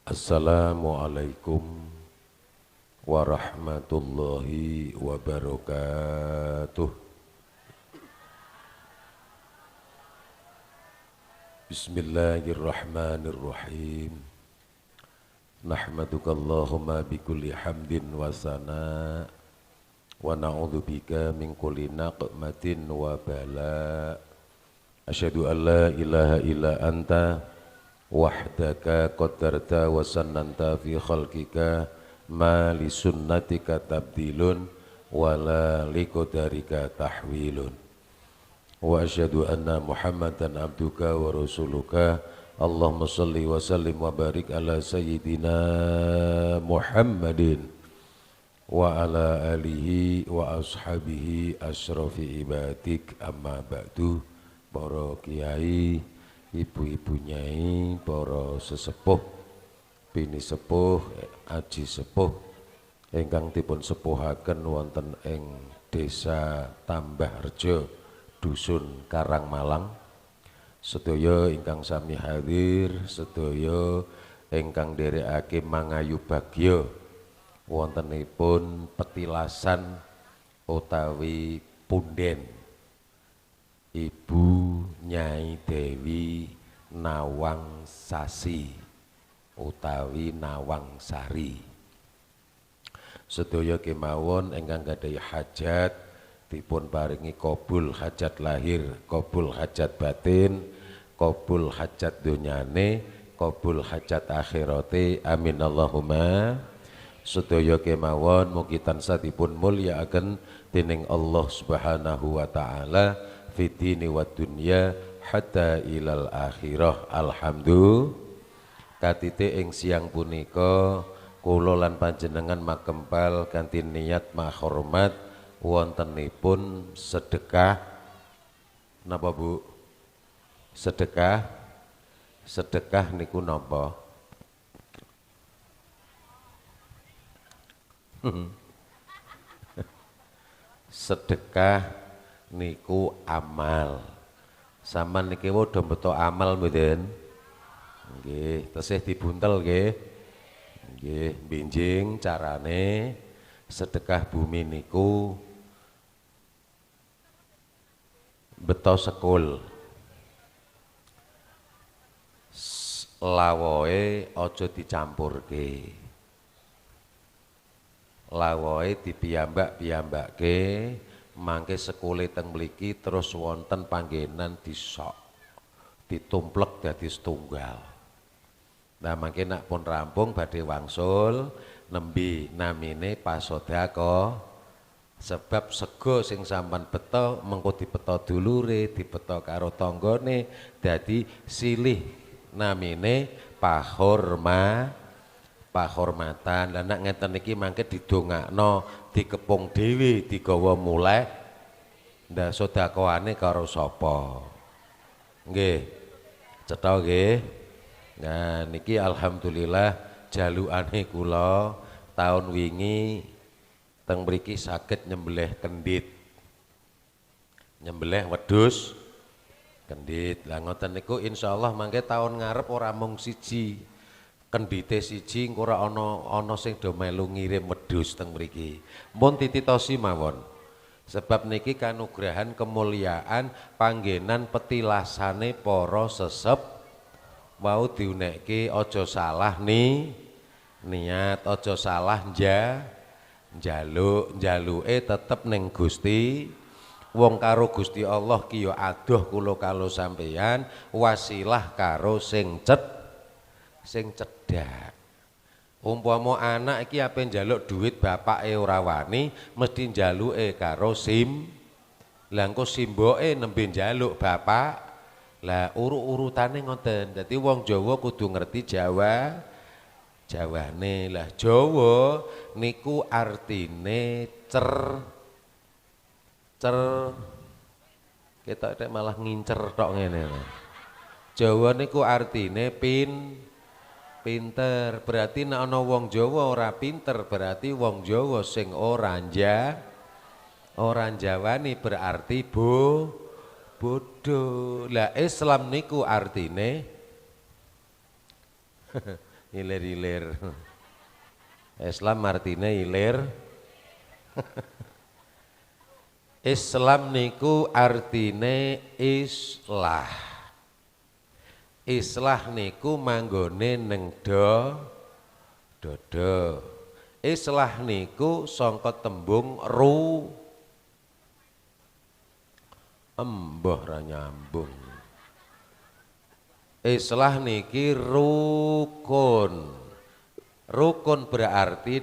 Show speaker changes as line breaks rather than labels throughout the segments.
Assalamualaikum warahmatullahi wabarakatuh. Bismillahirrahmanirrahim. Nahmaduka Allahumma bikulli hamdin wa sana wa na'udzubika min kulli naqmatin wa bala. Asyhadu an la ilaha illa anta wahdaka qadarta wa sannanta fi khalqika ma li sunnatika tabdilun wa la li qadarika tahwilun wa asyhadu anna Muhammadan abduka wa rasuluka. Allahumma salli wa sallim wa barik ala sayyidina Muhammadin wa ala alihi wa ashabihi asrafi ibadik. Amma ba'du. Para kiai, ibu-ibu nyai, para sesepuh, bini sepuh, aji sepuh ingkang dipun sepuhaken wonten ing Desa Tambahrejo, Dusun Karangmalang. Sedaya ingkang sami hadir, sedaya ingkang nderekake mangayu bagya wontenipun petilasan utawi punden Ibu Nyai Dewi Nawangsari utawi Nawangsari. Sedaya kemawon ingkang gadhahi hajat dipun paringi qabul hajat lahir, qabul hajat batin, qabul hajat donyane, qabul hajat akhirate. Amin Allahumma. Sedaya kemawon mugi tansah dipun mulyakaken dening Allah Subhanahu wa taala fitini wa dunya hatta ilal akhirah. Alhamdulillah. Katite ing siang punika kula lan panjenengan makempal kanthi niat mahormat wontenipun sedekah. Napa Bu? Sedekah. Sedekah niku napa? Sedekah niku amal. Saman niki padha beto amal mboten? Nggih, tesih dibuntel nggih. Nggih, benjing carane sedekah bumi niku beto sekul. Lawohe aja dicampurke. Lawohe dipiyambak-piyambakke. Mangke sekule teng mriki terus wonten panggenan disok ditumplek dadi setunggal. Nah mangke nak pun rampung badhe wangsul nembe namine pasodako. Sebab sego sing sampean beto mengko dibeto dulure, dibeto karo tanggane, dadi silih namine pahormatan. Lah nek ngeten iki mangke didongakno dikepung dhewe digawa muleh ndak sedakoane karo sapa. Nggih. Cetha nggih. Nah niki alhamdulillah jalukane kula taun wingi teng mriki saged nyembelih kendit. Nyembelih wedhus kendit. Lah ngoten niku insyaallah mangke taun ngarep ora mung siji. Kendite siji engko ora ana sing do melu ngirim wedhus teng mriki. Mun tititosi mawon. Sebab niki kanugrahan kemuliaan panggenan petilasane para sesep mau diunekke aja salah niat, aja salah njaluke tetep ning Gusti. Wong karo Gusti Allah ki ya adoh kula kalo sampeyan wasilah karo sing cedhak. Umpama anak iki ape njaluk duit bapake ora wani, mesti njaluke karo sim. Lah engko simboke nembe njaluk bapak. Lah urut-urutane ngoten. Dadi wong Jawa kudu ngerti Jawane. Lah Jawa niku artine ketok tek malah ngincer tok ngene. Jawa niku artine pinter. Berarti nek ana wong Jawa ora pinter, berarti wong Jawa sing ora njawani berarti bodoh. Lah Islam niku artine Ilir-ilir. Islam artinya ilir. Islam niku artine islah. Islah niku manggone neng dodo. Islah niku sangka tembung embah ra nyambung. Islah niki rukun. Rukun berarti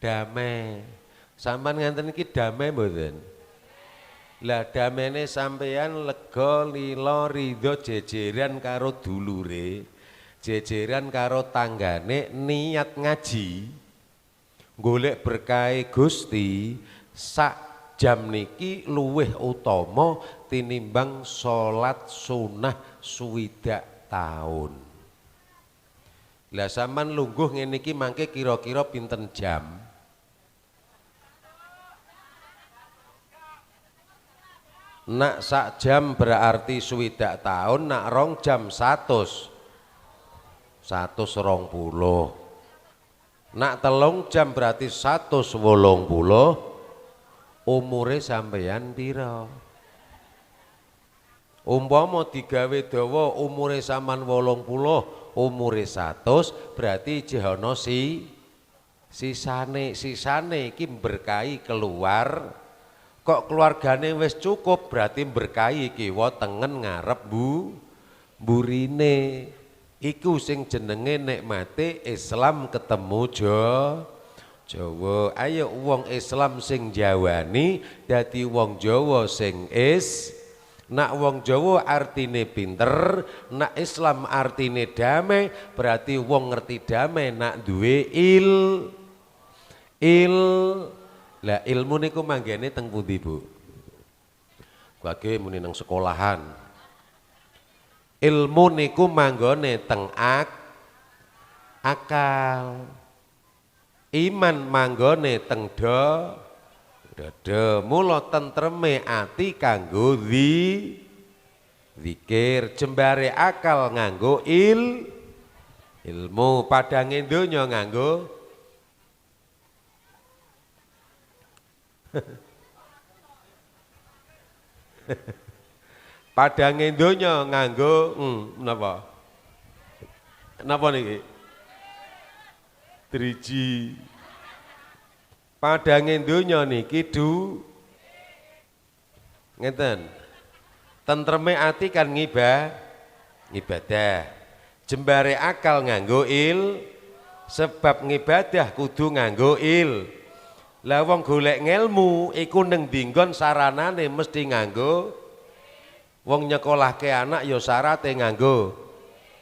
damai. Sampeyan ngenten iki damai mboten? Lah damene sampeyan lega lila ridho jejeran karo dulure, jejeran karo tanggane niat ngaji. Golek berkahe Gusti sak jam niki luweh utama tinimbang salat sunah swidak taun. Lah sampean lungguh ngene iki mangke kira-kira pinten jam? Nak sak jam berarti swidak taun, nak rong jam 120. Nak telung jam berarti 180. Umure sampeyan pira? Umpama digawe dawa umure sampean 80, umure 100, berarti jehana sisane iki berkahi keluar. Kok keluargane wis cukup berarti berkahi kiwa tengen ngarep burine. Iku sing jenenge nikmate Islam ketemu Jawa. Ayo wong Islam sing jawani dadi wong Jawa sing nak wong Jawa artine pinter, nak Islam artine damai, berarti wong ngerti damai nak duwe Lah ilmu niku manggene teng pundi, Bu? Bagi muni nang sekolahan. Ilmu niku manggone teng akal. Iman manggone teng dada. Mula tentreme ati kanggo zikir, jembare akal nganggo ilmu, padange donya nganggo padange donya nganggo napa? Napa niki? Driji. Padange donya niki ngeten. Tentreme ati kan ngibadah. Jembare akal nganggo sebab ngibadah kudu nganggo Lah wong golek ngelmu iku ning dinggon saranane mesti nganggo. Wong nyekolahke anak ya syarate nganggo.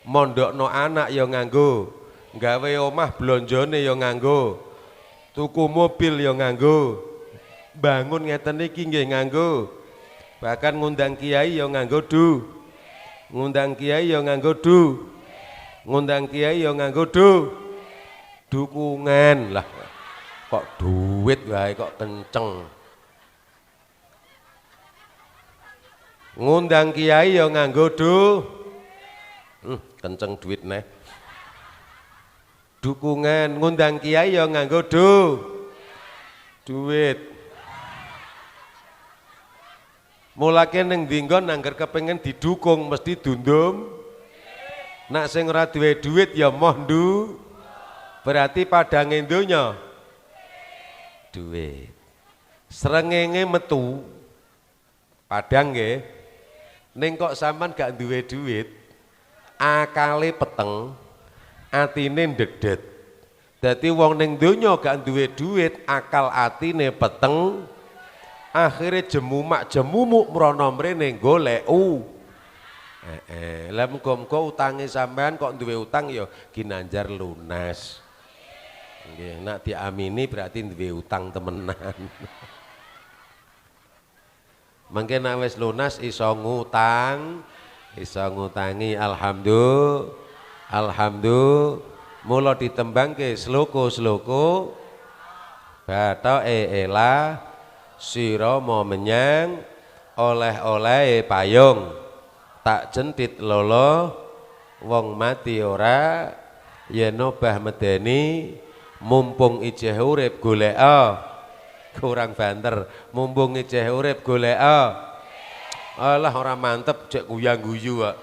Mondokno anak ya nganggo. Gawe omah blonjone ya nganggo. Tuku mobil ya nganggo. Bangun ngeten iki nggih nganggo. Bahkan ngundang kiai ya nganggo Ngundang kiai ya nganggo Ngundang kiai ya nganggo dukungan lah. Kok duit wae kok kenceng. Ngundang kiai ya nganggo kenceng duit neh. Dukungan, ngundang kiai ya nganggo duit. Mulake ning dinggon angger kepengin didukung mesti dundum. Nak sing ora duwe duit ya moh berarti padange donya duit. Srengenge metu padang nggih. Ning kok sampean gak duwe duit, akale peteng, atine ndedet. Dadi wong ning donya gak duwe duit, akal atine peteng, akhire jemumuk mrana mrene golek lah muga-muga utange sampean kok duwe utang ya ginanjar lunas. Nggih, nek diamini berarti duwe utang temenan. Mangke nek wis lunas iso ngutangi alhamdulillah. Mula ditembangke sloko-sloko bathoke elah sira mau menyang oleh-oleh payung. tak jentit lolo wong mati ora yen obah medeni mumpung ijeh urip goleka kurang banter mumpung ijeh urip goleka alah ora mantep cek guyang-guyu kok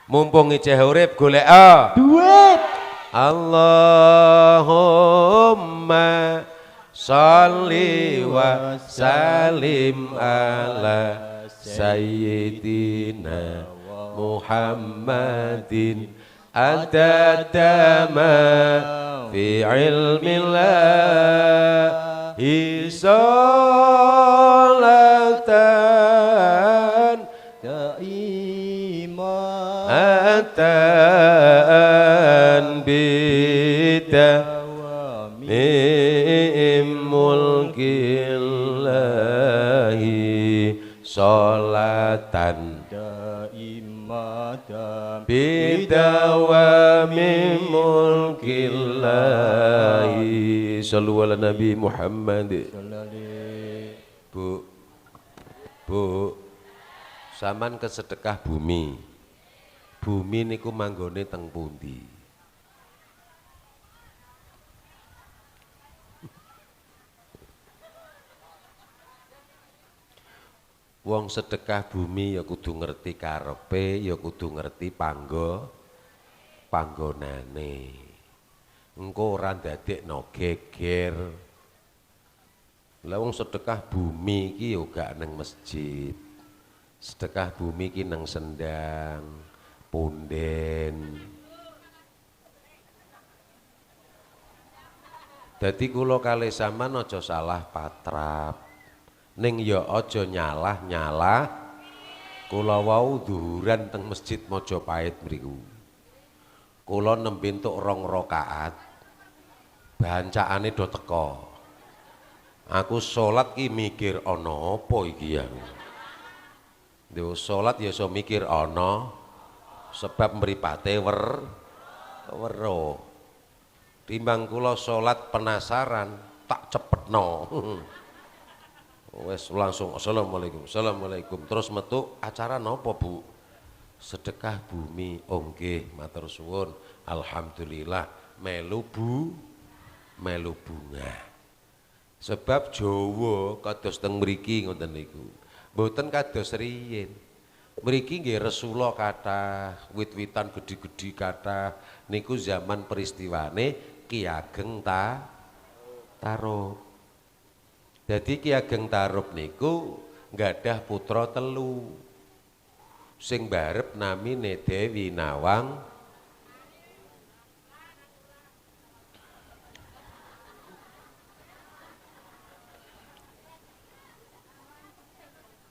mumpung ijeh urip goleka
duit
Allahumma sholli wa salim ala sayyidina Muhammadin adadama fi ilmillahi sholatan daimatan bidamim mulkillahi sholatan daimatan bidawami mulkillahi sallu ala nabi Muhammad. Bu saman kesedekah bumi niku manggone teng pundi? Wong sedekah bumi ya kudu ngerti karepe, ya kudu ngerti panggonane. Engko ora ndadekno geger. Lah wong sedekah bumi iki ya gak nang masjid. Sedekah bumi iki nang sendang, punden. Dadi kula kalih sampean aja salah patrap. Ning ya aja nyalah kula wau dhuhuran teng masjid Mojopahit mriku. Kula nembe entuk 2 rakaat. Bancakane do teka. Aku salat ki mikir ana apa iki ya. Yo salat ya iso mikir ana sebab mripate wero. Timbang kula salat penasaran tak cepetno. Wes langsung assalamualaikum terus metu acara napa Bu? Sedekah bumi. Oh nggih matur suwun alhamdulillah melu bunga sebab Jawa kados teng mriki ngoten niku mboten kados riyin mriki nggih resula kathah wit-witan gedhi-gedhi kathah niku zaman peristiwane Ki Ageng Tarub. Jadi Ki Ageng Tarub niku nggadah putra 3. Sing barep namine Dewi Nawang.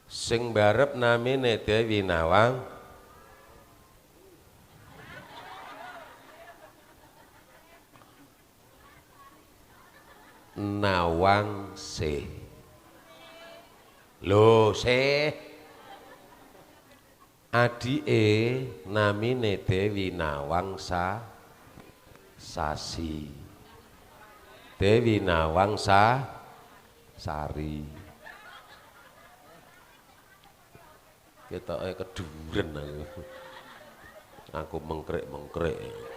Sing barep namine Dewi Nawang. Nawangse. Lho se adike namine Dewi Nawangsa Sasi. Dewi Nawangsa Sari. Ketoke keduren aku. Aku mengkrek-mengkrek.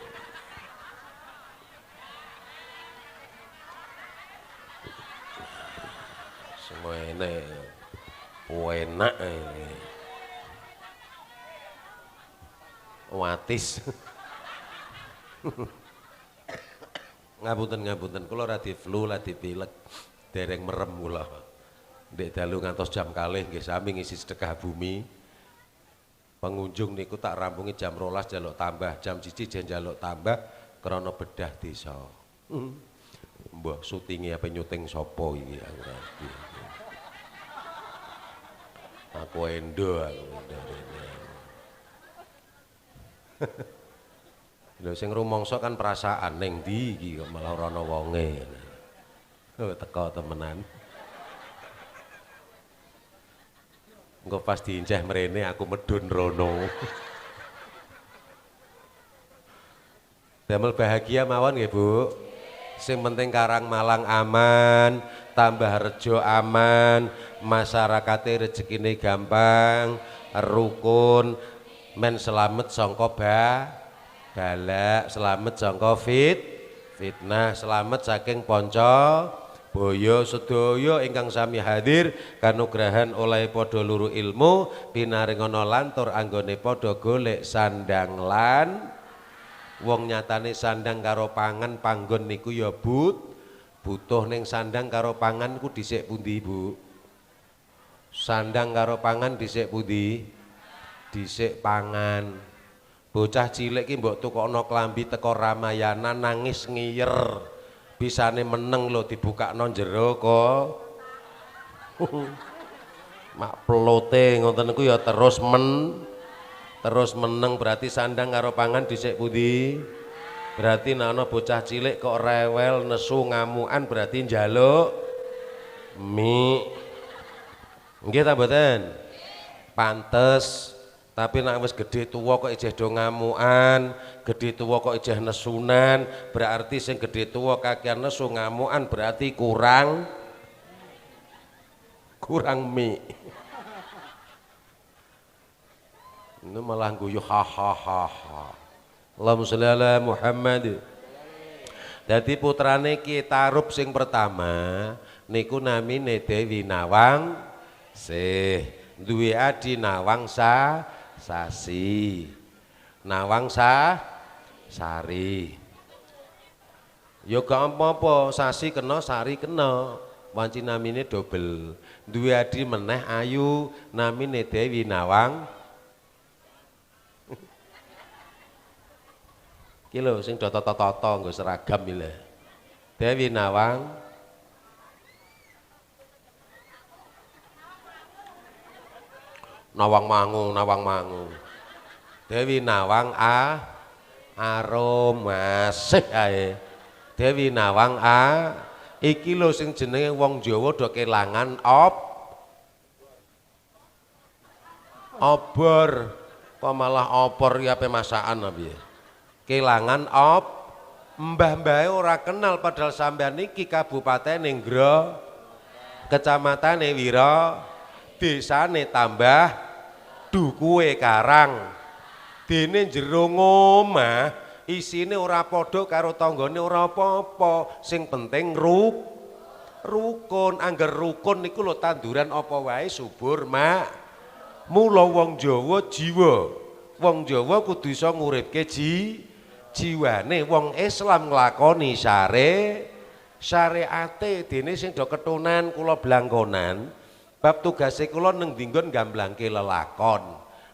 Semua enak ini watis ngapunten kula radi flu radi pilek dereng merem kula ndek dalu ngantos jam kalih nggih sami ngisi sedekah bumi pengunjung niku tak rampungi jam 12 njaluk tambah jam 1 njaluk tambah krana bedah desa mbah syutinge apa nyuting sapa iki aku endo lho sing rumangsa kan perasaan ning ndi iki kok malah ora ana wonge teko temenan engko pas diinceh mrene aku medun rono damel bahagia mawon nggih Bu sing penting Karang Malang aman tambah rejo aman masyarakatnya rezekine gampang rukun men selamet sangka balak, selamet sangka fitnah, selamet saking panca boyo sedaya ingkang sami hadir kanugrahan oleh padha luru ilmu pinaringana lantur anggone padha golek sandang lan wong nyatane sandang karo pangan panggon niku ya butuh ning sandang karo pangan ku dhisik pundi Bu? Sandang karo pangan dhisik pundi? Dhisik pangan. Bocah cilik ki mbok tukokno klambi teko Ramayana nangis ngiyer. Bisane meneng lho dibukakno jero kok. Mak pelote ngoten niku ya terus meneng berarti sandang karo pangan dhisik pundi? Berarti nek ana bocah cilik kok rewel nesu ngamukan berarti njaluk mie. Nggih ta mboten? Pantes. Tapi nek wis gedhe tuwa kok ijeh do ngamukan, gedhe tuwa kok ijeh nesunan, berarti sing gedhe tuwa kakean nesu ngamukan berarti kurang mie. Ini malah guyu hahaha. Allahumma sholli ala Muhammad. Dadi putrane Ki Tarub sing pertama niku namine Dewi Nawang Sih, duwe adi Nawang Sasi. Nawang Sari. Ya gak apa-apa, Sasi kena, Sari kena. Wanci namine dobel. Duwe adi meneh ayu namine Dewi Nawang. Iki lho sing do toto-toto nggo seragam iki lho. Dewi Nawang Mangu. Dewi Nawang Arum masih ae. Dewi Nawang iki lho sing jenenge wong Jawa do kelangan obor. Kok malah opor ya ape masakan piye? Kelangan mbah-mbahe ora kenal padahal sampean niki kabupatene Nggro, kecamatane Wira, desane tambah dukuhe Karang. Dene jero omah isine ora padha karo tanggane ora apa-apa, sing penting rukun. Angger rukun niku lho tanduran apa wae subur mak. Mula wong Jawa jiwa. Wong Jawa kudu iso nguripke jiwane. Wong Islam nglakoni syariate dene sing do ketunan kula blangkonan. Bab tugase kula neng dinggon gamblangke lelakon.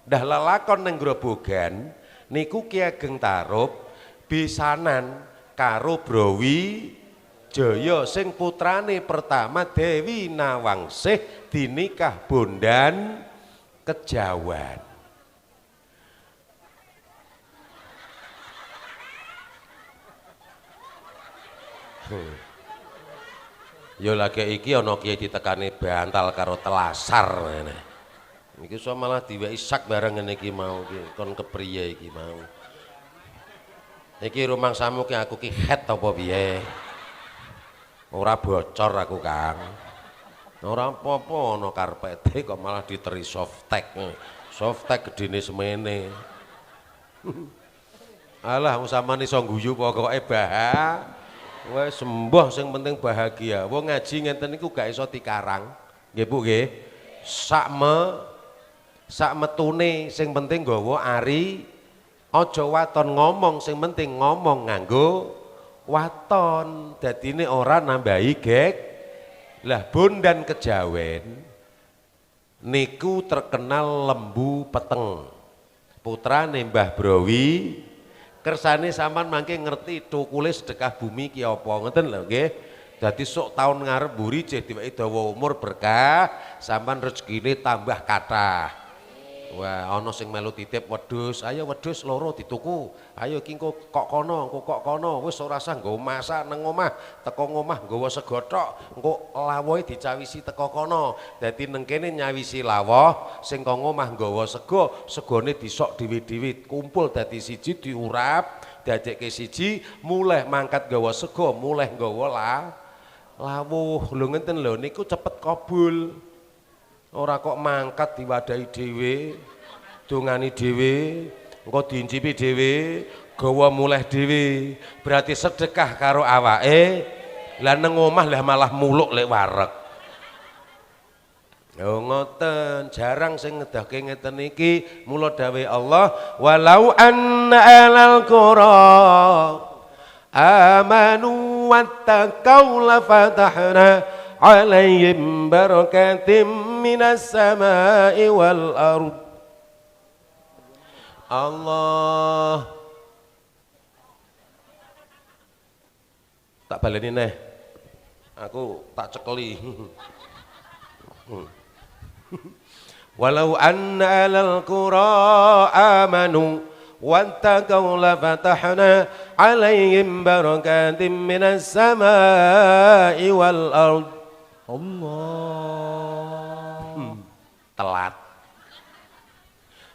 Ndah lelakon neng Grobogan niku Ki Ageng Tarub besanan karo Browi Jaya sing putrane pertama Dewi Nawangsih dinikah Bondan Kejawan. Ya lagi iki ana kiai ditekani bantal karo telasar ngene. Iki iso malah diweki sak bareng ngene iki mau iki kon kepriye iki mau. Iki rumangsamu ki aku ki head apa piye? Ora bocor aku, Kang. Ora apa-apa ana karpete kok malah diteri softtek. Softtek gedene semene. Alah wong sampean iso guyu pokoke wes sembuh sing penting bahagia. Wong ngaji ngenten niku gak iso dikarang. Nggih Bu nggih. Sak metune sing penting nggawa ari aja waton ngomong sing penting ngomong nganggo waton. Dadine ora nambahi gek. Lah Bondan Kejawen niku terkenal lembu peteng. Putrane Mbah Browi. Kersane sampean mangke ngerti tukule sedekah bumi ki apa ngeten lho nggih. Dadi sok taun ngarep mburi jeh diweki dawa umur berkah, sampean rezekine tambah kathah. Wah, ana sing melu titip wedhus, ayo wedhus loro dituku. Ayo iki engko kok kono, wis ora usah nggo masak nang omah, teko ngomah nggawa sego tok, engko lawuhe dicawisi teko kono. Dadi neng kene nyawisi lawuh, sing kok ngomah nggawa sego, segone disok dhewe-dhewe, kumpul dadi siji diurap, dadekke siji, mulih mangkat nggawa sego, mulih nggawa lawuh. Lho ngenten lho niku cepet kabul. Ora kok mangkat diwadahi dhewe. dongani dhewe, engko diincipi dhewe, gawa muleh dhewe. Berarti sedekah karo awake. Lah nang omah lah malah muluk lek wareg. Yo ngoten, jarang sing ngedahke ngeten iki. Mula dawuh Allah, walau anna alal qura amanu wattaqau la fatahna alaihim barakatim minas samai wal ard. Allah tak baleni neh. Aku tak cekeli. Walau anna alal qura amanu wattaqau la fatahna alaihim barakatim minas samai wal ard. Allah telat.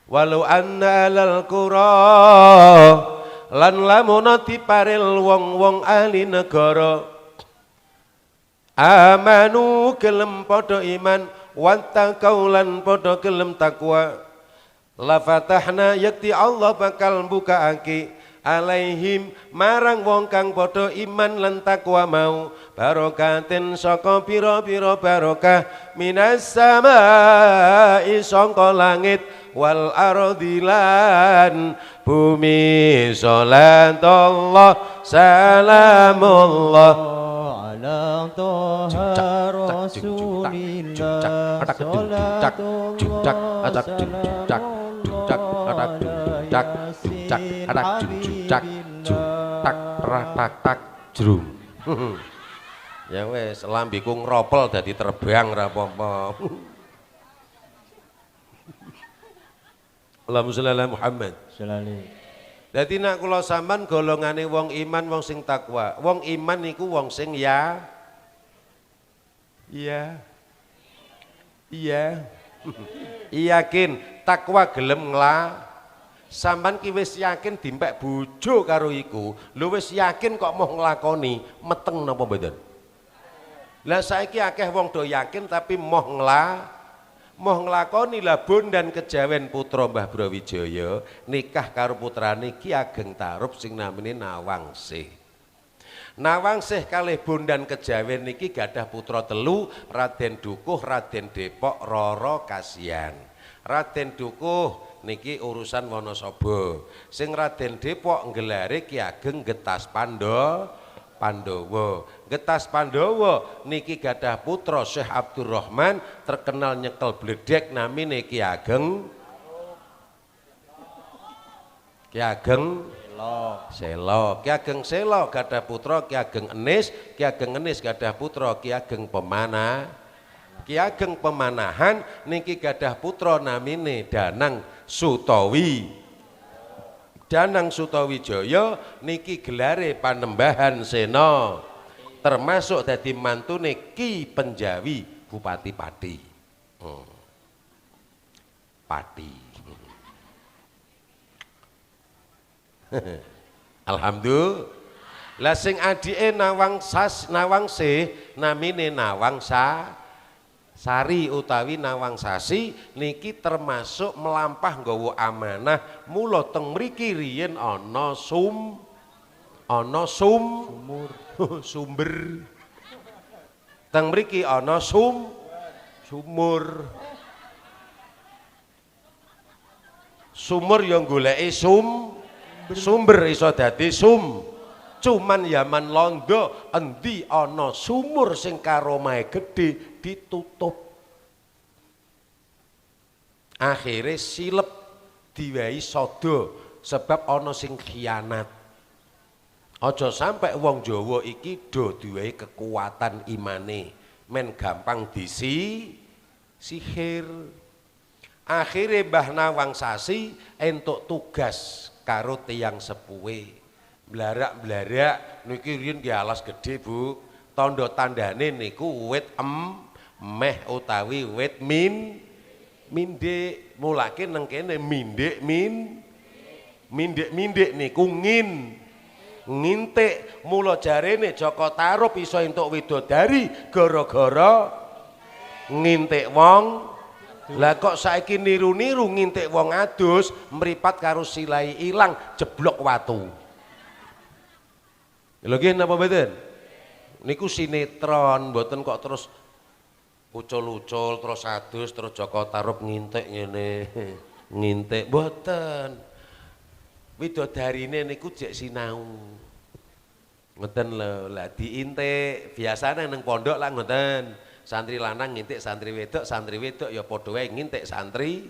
Walau anna alal qura lan lamun diparil wong-wong ahli negara amanu gelem padha iman wattaqau lan padha gelem takwa la fatahna yakti Allah bakal bukaake alaihim marang wong kang padha iman lan takwa mau barakatin saka pira-pira barokah minas samai saka langit wal ardilan bumi salatullah salamullah ala toha rasulillah ya wes lambiku ngropel dadi terbang ra apa-apa. Allahumma sholli ala Muhammad. Dadi nek kula sampean golongane wong iman wong sing takwa. Wong iman niku wong sing iya. Yakin takwa gelem sampean ki wis yakin dimpek bojo karo iku. Lho wis yakin kok mau nglakoni, meteng napa mboten? Lah saiki akeh wong do yakin tapi moh nglakoni. Lah Bondan Kejawen putra Mbah Brawijaya nikah karo putrane Ki Ageng Tarub sing namine Nawangsih. Nawangsih kalih Bondan Kejawen niki gadah putra telu, Raden Dukuh, Raden Depok, Roro Kasihan. Raden Dukuh niki urusan Wanasaba. Sing Raden Depok nggelare Ki Ageng Getas Pandawa. Getas Pandawa niki gadah putra Syekh Abdurrahman terkenal nyekel bledek namine Ki Ageng Selo. Ki Ageng Selo gadah putra Ki Ageng Enis. Ki Ageng Enis gadah putra Ki Ageng Pemanah. Ki Ageng Pemanahan niki gadah putra namine Danang Sutawi. Danang Sutawijaya niki gelare Panembahan Sena, termasuk dadi mantune Ki Penjawi Bupati Pati. Pati. Alhamdulillah. Lah sing adike Nawangsih namine Nawangsari utawi Nawangsasi niki termasuk melampah nggawa amanah. Mula teng mriki riyen ana sumber. Teng mriki ana sumur. Sumur yang goleki sumber iso dadi Cuman Yaman Londo endi ana sumur sing karomahe gedhe ditutup. Akhire silep diwahi sada sebab ana sing khianat. Aja sampai wong Jawa iki do diwahi kekuatan imane, men gampang sihir. Akhire Mbah Nawangsasi entuk tugas karo tiyang sepuhe. Blarak-blarak niki riyen nggih alas gedhe, Bu. Tandha-tandhane niku wit meh utawi wit mindhik. Mulake nang kene mindhik niku ngintik. Mula jarene Jaka Tarub iso entuk widodari gara-gara ngintik wong Lah kok saiki niru-niru ngintik wong adus, mripat karo silai ilang jeblok watu. Lho nggih napa mboten? Niku sinetron, mboten kok terus ucul-ucul terus adus terus Joko Tarub ngintik ngene. Ngintik mboten. Widodarine niku jek sinau. Ngoten lho, lah diintik biasane nang pondok lah ngoten. Santri lanang ngintik santri wedok ya padha wae ngintik santri.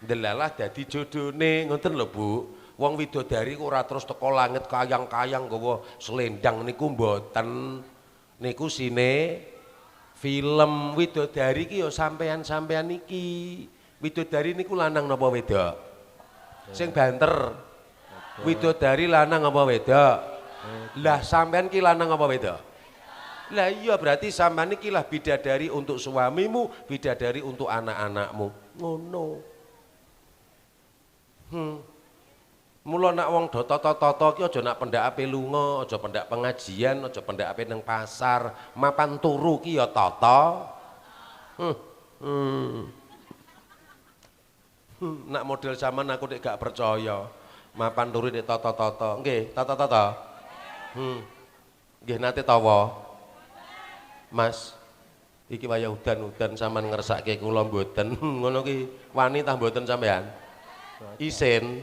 Ndelalah dadi jodhone ngoten lho Bu. Wong widodari kok ora terus teko langit kayang-kayang nggawa selendang niku mboten. Niku film widodari ki ya sampean-sampean iki. Widodari niku lanang napa wedok? Sing banter. Widodari lanang apa wedok? Lah sampean ki lanang apa wedok? Lah iya berarti sampean iki lah bidadari untuk suamimu, bidadari untuk anak-anakmu. Ngono. Mula nak wong do toto-toto ki aja nak pendhake lunga, aja pendak pengajian, aja pendhake nang pasar, mapan turu ki ya tata. Nak model zaman aku nek gak percaya. Mapan turu nek toto-toto. Nggih, toto-toto. Nggih nate tawa. Mas, iki wayah udan-udan sampean ngersake kula mboten. Ngono ki wani tah mboten sampean? Isin.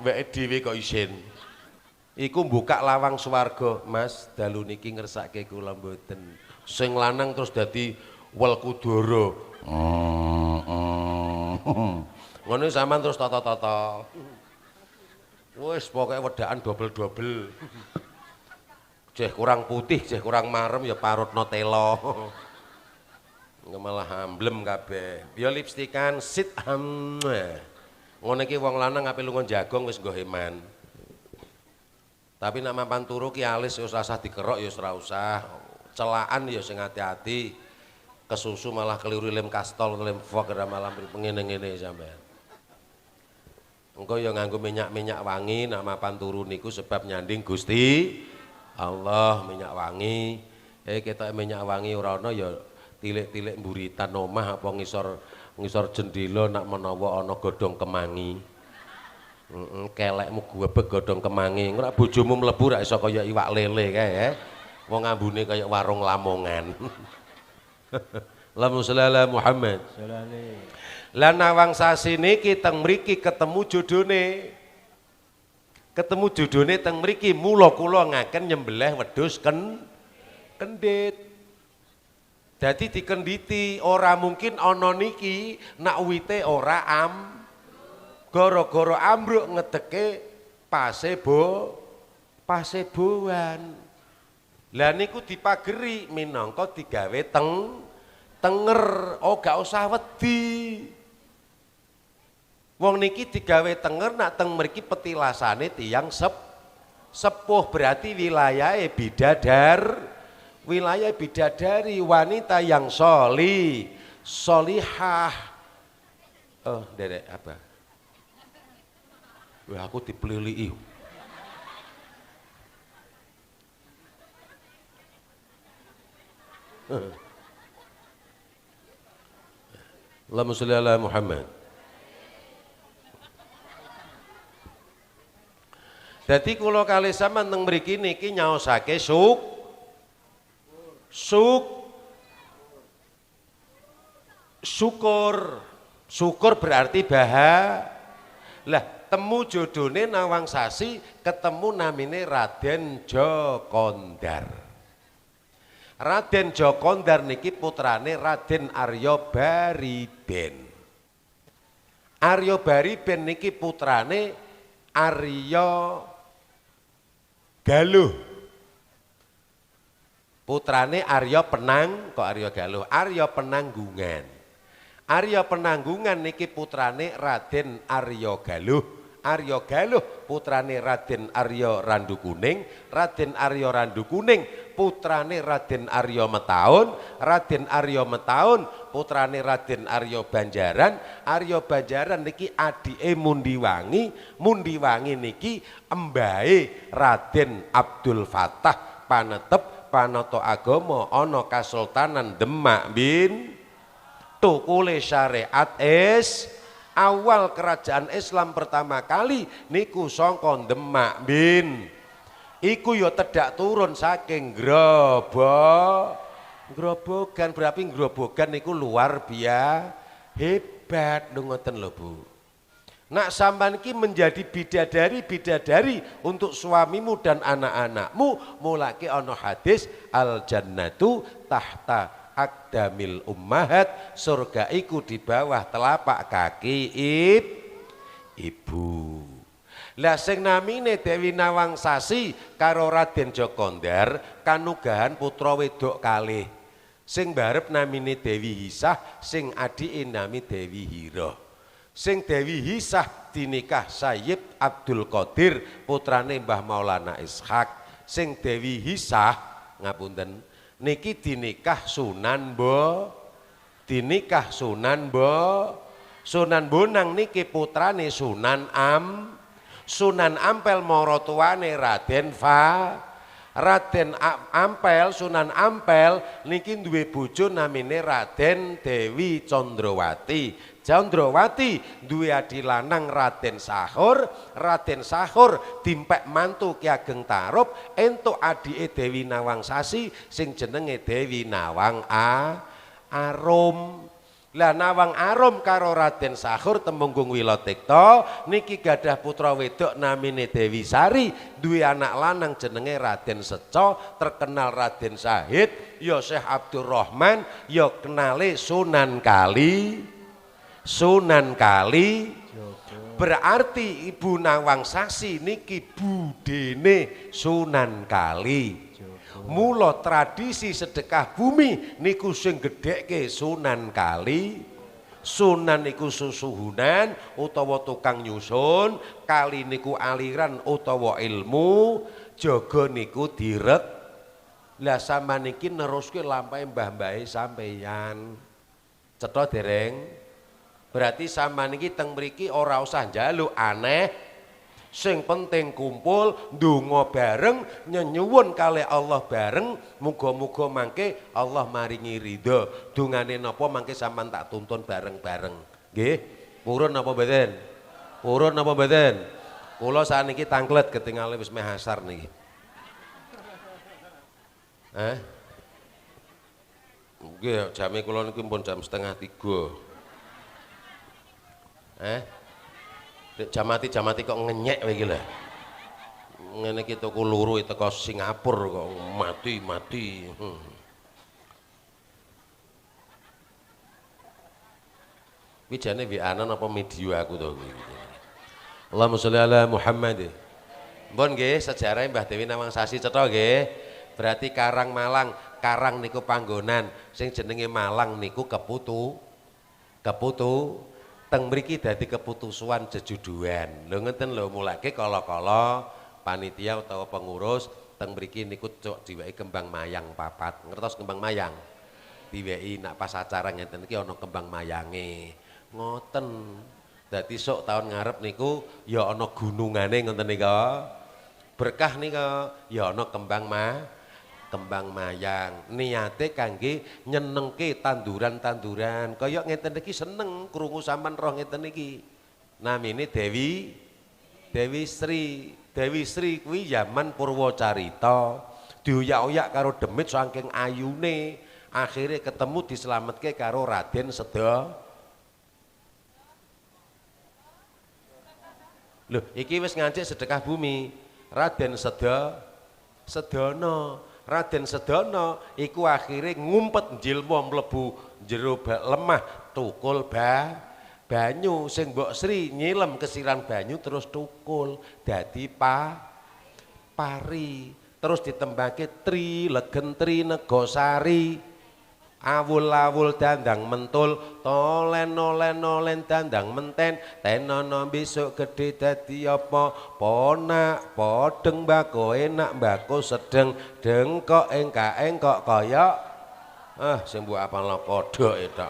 Weke dhewe kok isin. Iku buka lawang swarga, Mas, dalu niki ngersake kula mboten. Sing lanang terus dadi Welkudara. Ngono sampean terus tata-tata. Wis pokoke wedakan dobel-dobel. Jeh kurang putih, jeh kurang marem ya parutno telo. Malah amblem kabeh. Ya lipstikan sit ngono iki wong lanang ape lunga jagong wis nggo heman. Tapi nak mapan turu ki alis wis usah dikerok ya ora usah. Celaan ya sing hati-hati. Kesusu malah keliru lem kastol, lem fog malah ngene-ngene sampean. Engko ya nganggo minyak-minyak wangi nak mapan turu niku sebab nyanding Gusti Allah minyak wangi. Ketok minyak wangi ora ana ya tilik-tilik mburitan omah apa ngisor jendela nak menawa ana godhong kemangi. Kelekmu gwebeg godhong kemangi. Engko nek bojomu mlebu ra iso kaya iwak lele kae ya. Wong ambune kaya warung Lamongan. Allahumma sholli ala Muhammad. Lah nawang sasi niki teng mriki ketemu jodhone. Ketemu jodhone teng mriki mula kula ngaken nyembelih wedhus kendhit. Dadi dikendhiti ora mungkin ana niki nak wite ora gara-gara ambruk ngedeke paseboan. Lah niku dipageri minangka digawe tenger. Oh gak usah wedi. Wong niki digawe tenger nak teng mriki petilasane tiyang sepuh berarti wilayahe wilayah bidadari wanita yang solihah. Oh derek apa? Wah aku dipelili. Allahumma sholli ala Muhammad. Dadi kula kalih sampeyan teng mriki niki nyaosake syukur berarti lah temu jodhone nawang sasi ketemu namine Raden Jokondar. Raden Jokondar niki putrane Raden Arya Bariben. Arya Bariben niki putrane Arya Galuh. Putrane Arya Penang, kok Arya Galuh? Arya Penanggungan. Arya Penanggungan niki putrane Raden Arya Galuh. Arya Galuh putrane Raden Arya Randu Kuning. Raden Arya Randu Kuning putrane Raden Arya Metaun. Raden Arya Metaun putrane Raden Arya Banjaran. Arya Banjaran niki adike Mundiwangi. Mundiwangi niki embahe Raden Abdul Fattah panetep panata agama ana Kasultanan Demak
tukule syariat awal kerajaan Islam pertama kali niku saka Demak bin. Iku yo tedak turun saking grobogan berarti grobogan niku luar biasa hebat lho ngoten lho Bu. Nak sampean iki menjadi bidadari untuk suamimu dan anak-anakmu, mulake ana hadis al jannatu tahta aqdamil ummahat, surga iku di bawah telapak kaki ibu. Lah sing namine Dewi Nawangsasi karo Raden Djokondar kanugahan putra wedok kalih. Sing barep namine Dewi Hisah, sing adike nami Dewi Hira. Sing Dewi Hisah dinikah Sayyid Abdul Qadir putrane Mbah Maulana Ishaq. Sing Dewi Hisah ngapunten niki dinikah Sunan Bonang niki putrane Sunan Ampel maratuwane Sunan Ampel niki duwe bojo namine Raden Dewi Condrawati. Condrawati duwe adi lanang Raden Sahur dimpek mantu Ki Ageng Tarub entuk adike Dewi Nawangsasi sing jenenge Dewi Nawang Arum. Lah Nawang Arum karo Raden Sahur temunggung Wilotikta niki gadah putra wedok namine Dewi Sari, duwe anak lanang jenenge Raden Seco, terkenal Raden Sahid, ya Syekh Abdurrahman, ya kenale Sunan Kali. Berarti Ibu Nawangsasi niki budene Sunan Kali. Mula tradisi sedekah bumi niku sing gedhekke Sunan Kali. Sunan niku susuhunan utawa tukang nyusun, kali niku aliran utawa ilmu, jaga niku direk. Lah sampean niki neruske lampahe mbah-mbahe sampeyan. Cetha dereng? Berarti sampean iki teng mriki ora usah njaluk aneh. Sing penting kumpul, ndonga bareng, nyenyuwun kalih Allah bareng, muga-muga mangke Allah maringi ridho. Dungane napa mangke sampean tak tuntun bareng-bareng. Nggih. Purun napa mboten? Purun napa mboten? Kula saniki tanglet ketinggal wis meh asar niki. Nggih, jame kula niki pun jam 2:30. Jamati kok ngenyek wae iki lho. Ngene iki tuku luru teko Singapura kok mati. Kuwi jane WA-an apa video aku to kuwi. Allahumma sholli ala Muhammad. Mbon nggih sejarah Mbah Dewi Nawangsasi cetha nggih. Berarti Karang Malang, Karang niku panggonan, sing jenenge Malang niku keputu. Teng mriki dadi keputusan jejuduan. Lho ngenten lho mulake kala-kala panitia utawa pengurus teng mriki niku diweki kembang mayang 4. Ngertos kembang mayang? Diweki nak pas acara ngenten iki ana kembang mayange. Ngoten. Dadi sok tahun ngarep niku ya ana gunungane ngoten nika. Berkah nika ya ana kembang mayang, niate kangge nyenengke tanduran-tanduran kaya ngeten iki seneng krungu sampean roh ngeten iki. Namine Dewi Sri kuwi zaman Purwacarita dioyak-oyak karo demit saking ayune, akhire ketemu dislametke karo Raden Lho iki wis ngancik sedekah bumi. Raden Raden Sedana iku akhire ngumpet njilma mlebu jero lemah tukul banyu sing Mbok Sri nyilem kesiran banyu terus tukul dadi pari terus ditembake Tri Legen Tri Negosari awul-awul dandang mentul tolen dandang menten tenono besok gede dadi apa ponak podeng mbako enak mbako sedeng dengkok engkok kaya sing mbok apalno kodhok eta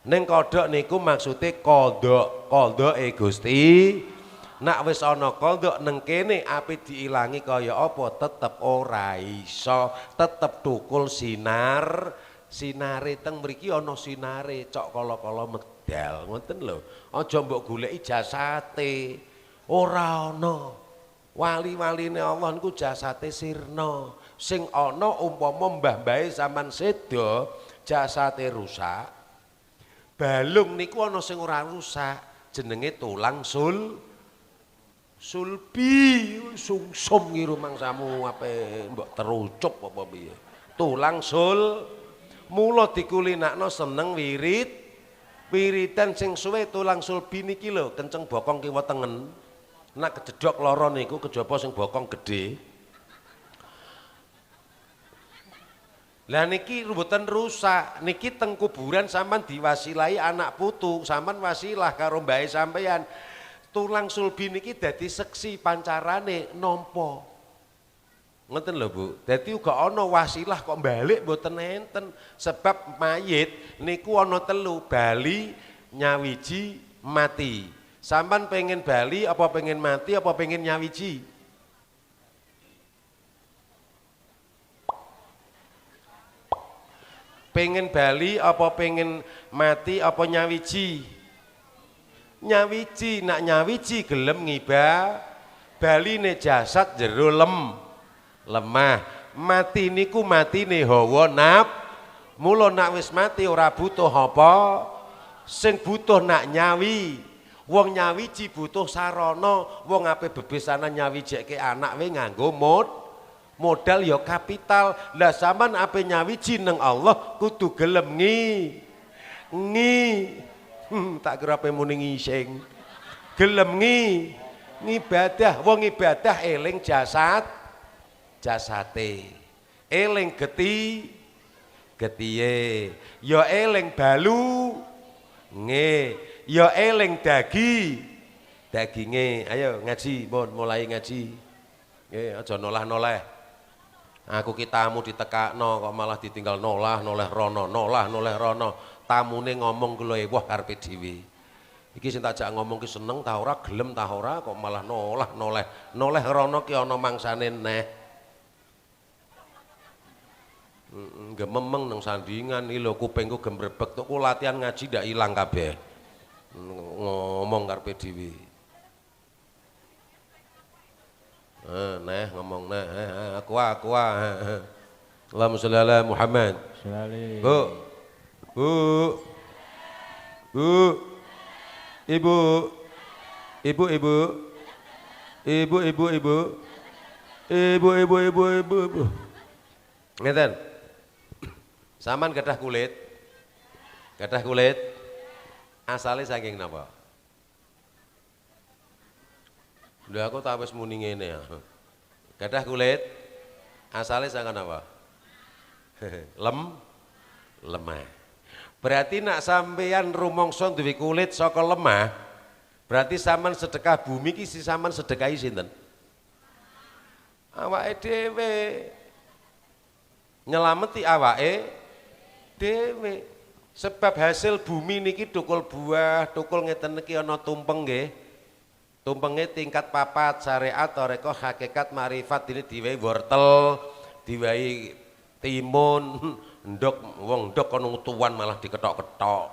ning kodhok niku maksude kodhoke Gusti. Nak wis ana kodhok neng kene ape diilangi kaya apa tetep ora iso, tetep tukul sinar sinare teng mriki ana sinare cok kala-kala medal ngoten lho. Aja mbok goleki jasate. Ora ana. Wali-waline Allah niku jasate sirna. Sing ana umpama mbah-mbahe sampean seda jasate rusak. Balung niku ana sing ora rusak, jenenge tulang sulbi sungsum iki rumangsamu ape mbok terucup apa piye. Tulang mula dikulinakno seneng wiridan sing suwe tulang sulbi niki lho kenceng bokong kiwa tengen. Nek kejedok lara niku kejaba sing bokong gedhe. Lah niki mboten rusak, niki teng kuburan sampean diwasilahi anak putu, sampean wasilah karo mbahe sampean. Tulang sulbi niki dadi seksi pancarane nampa. Ngoten lho Bu. Dadi uga ana wasilah kok balik mboten enten sebab mayit niku ana telu, bali, nyawiji, mati. Sampean pengen bali apa pengen mati apa pengen nyawiji? Pengen bali apa pengen mati apa nyawiji? Nyawiji, nak nyawiji gelem baline jasad jero lemah. Mati niku matine hawa mula nak wis mati ora butuh apa? Sing butuh nak nyawi. Wong nyawiji butuh sarana, wong ape bebesanan nyawijeke anak we nganggo modal ya kapital. Lah sampean ape nyawiji nang Allah kudu gelem tak kira ape muni ngising. Gelem ngibadah, wong ibadah eling jasate. Eling getiye, ya eling ya eling daginge. Ayo ngaji, mohon mulai ngaji. Nggih, aja nolah-noleh. Aku ki tamu ditekakno kok malah ditinggal nolah rono. Tamune ngomong ku lho wah karepe dhewe. Iki sing tak jak ngomong ki seneng ta ora, gelem ta ora kok malah noleh rono ki ana mangsane neh. Gememeng nang sandingan iki lho kupingku gembrebek tok ku latihan ngaji ndak ilang kabeh. Ngomong karepe dhewe. Ngomong aku. Allahumma sholli ala Muhammad. Bu. Ibu. Ngeten. Saman gadah kulit. Asale saking napa? Lha aku tak wis muni ngene ya. Gadah kulit asale saking napa? Lemah. Berarti nak sampeyan rumangsa duwe kulit saka lemah, berarti sampean sedekah bumi ki sampean sedekahi sinten? Awake dhewe. Nyelameti awake dhewe. Sebab hasil bumi niki tukul buah, tukul ngeten niki ana tumpeng nggih. Tumpenge tingkat papat syariat toreko hakikat marifat ini diwehi wortel, diwehi timun, ndok wong ndok kono tuan malah diketok-ketok.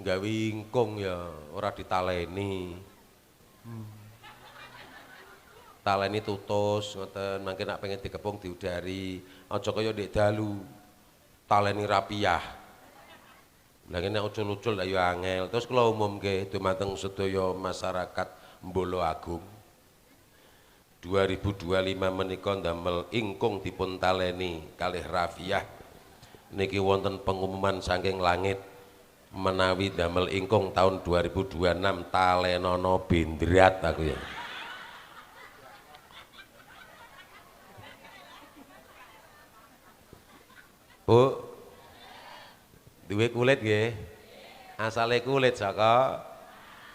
Gawi ingkung ya ora ditaleni. Taleni tutus ngoten, mangke nak pengen dikepung diudari, aja kaya ndek dalu. Taleni rapiah. Lah ngene ucul-ucul lah ya angel. Terus kula umumke dumateng sedaya masyarakat Mbolo Agung. 2025 menika ndamel ingkung dipun taleni kalih rafiah. Niki wonten pengumuman saking langit menawi ndamel ingkung tahun 2026 talenono bendrat aku ya. Bu, duwe kulit nggih. Asale kulit saka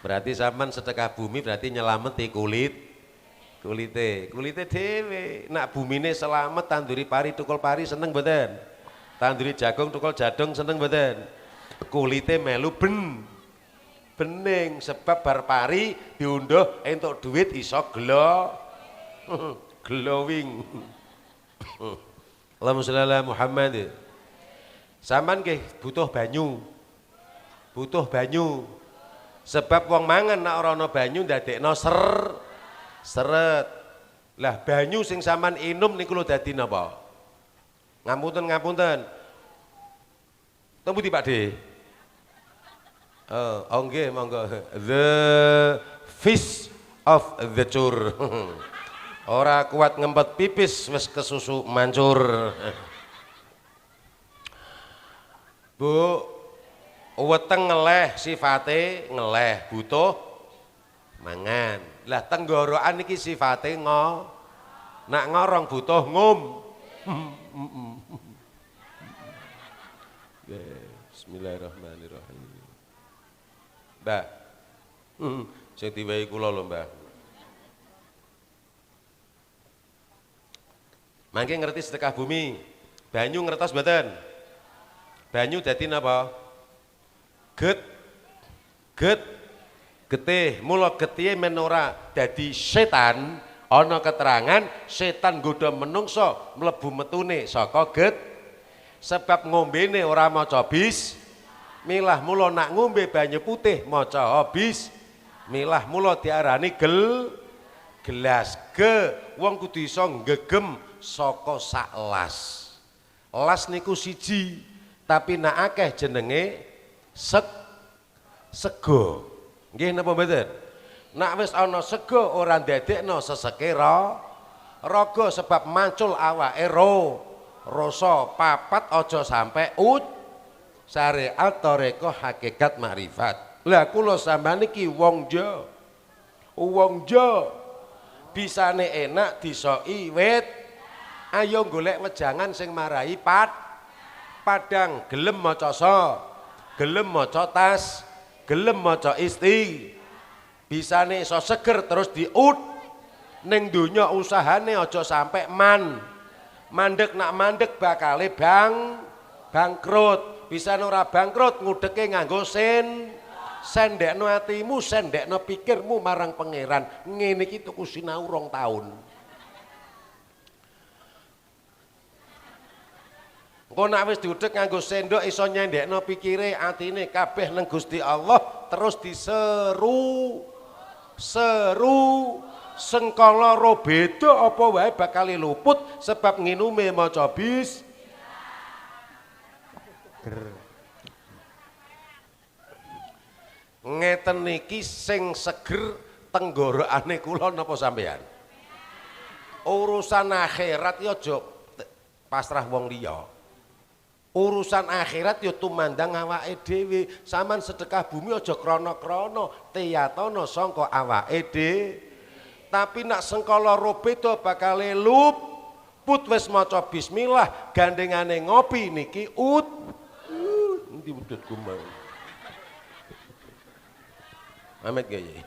berarti sampean sedekah bumi berarti nyelameti kulite dhewe. Nak bumine selamat tanduri pari tukul pari seneng mboten? Tanduri jagung tukul jadung seneng mboten? Kulite melu bening sebab bar pari diunduh entuk duit iso glowing. Allahumma sholli ala Muhammad. Sampean nggih butuh banyu. Butuh banyu. Sebab wong mangan nek ora ana banyu ndadekno seret. Lah banyu sing sampean inum niku lho dadi napa? Ngapunten. Teng pundi Pak De? Oh nggih monggo. The fish of the cur. Ora kuat ngempet pipis wis kesusu mancur. Bu, weteng ngeleh sifate ngeleh, butuh mangan. Lah tenggorokan iki sifate nak ngorong butuh ngum. Bismillahirrahmanirrahim. Mbah. Sing diwehi kula lho, Mbah. Mangke ngerti sedekah bumi. Banyu ngertos mboten? Banyu dadi napa? Getih, mula getih men ora dadi setan, ana keterangan setan nggodha menungso mlebu metune saka sebab ngombene ora maca milah mula nak ngombe banyu putih maca milah mula diarani gelas wong kudu iso ngegem saka sak las. Las niku siji, tapi nak akeh jenenge sego. Nggih napa mboten? Nak wis ana sego ora ndadekno seseke raga sebab mancul awake rasa papat aja sampe syariat toreko hakikat makrifat. Lah kula sampean iki wong jo bisane enak disoki wit. Ayo golek wejangan sing marai padang, gelem maca gelem maca tas, gelem maca isti. Bisane iso seger terus diut ning donya usahane aja sampe mandek nak mandek bakale bangkrut. Bisane ora bangkrut ngudeke nganggo sendekno atimu, sendekno pikirmu marang pangeran. Ngene iki tuku sinau 2 tahun. Engko nek wis diudhek nganggo sendok iso nyendekno pikire atine kabeh nang Gusti Allah terus diseru sengkala ro beda apa wae bakal luput sebab nginume maca ngeten niki sing seger tenggorokane kula napa sampean? Urusan akhirat ya aja pasrah wong liya. Urusan akhirat ya tumandang awake dhewe. Saman sedekah bumi aja krana-krana teyatono sangka awake dhewe. Tapi nak sengkala ro beda bakal luput wis maca bismillah gandengane ngopi niki endi udut kumbang. Amet gaya.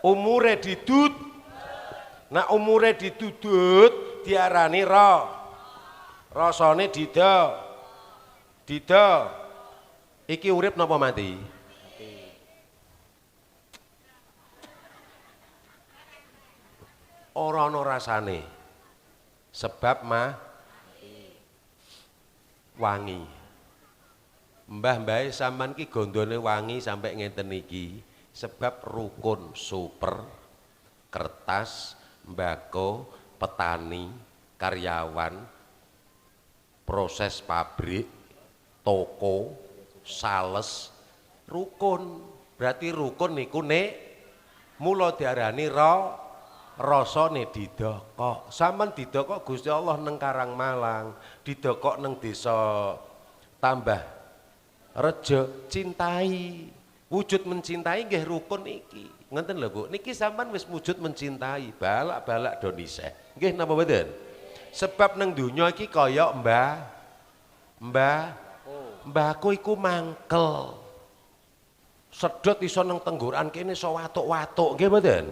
Umure didut. Nak umure didudut diarani rasane dida iki urip napa mati? Ora ana rasane sebab wangi. Mbah-mbahe sampean ki gondone wangi sampai ngenten iki sebab rukun super kertas mbako petani karyawan proses pabrik, toko, sales, rukun. Berarti rukun niku mula diarani rasane didokok. Sampeyan didokok Gusti Allah neng Karangmalang, didokok neng desa Tambah Rejo, cintai. Wujud mencintai nggih rukun iki. Ngenten lho Bu, niki sampeyan wis wujud mencintai, balak-balak do dhisik. Nggih napa mboten? Sebab nang donya iki kaya mbahku iku mangkel. Sedot iso nang tenggoran kene iso watuk-watuk, nggih mboten?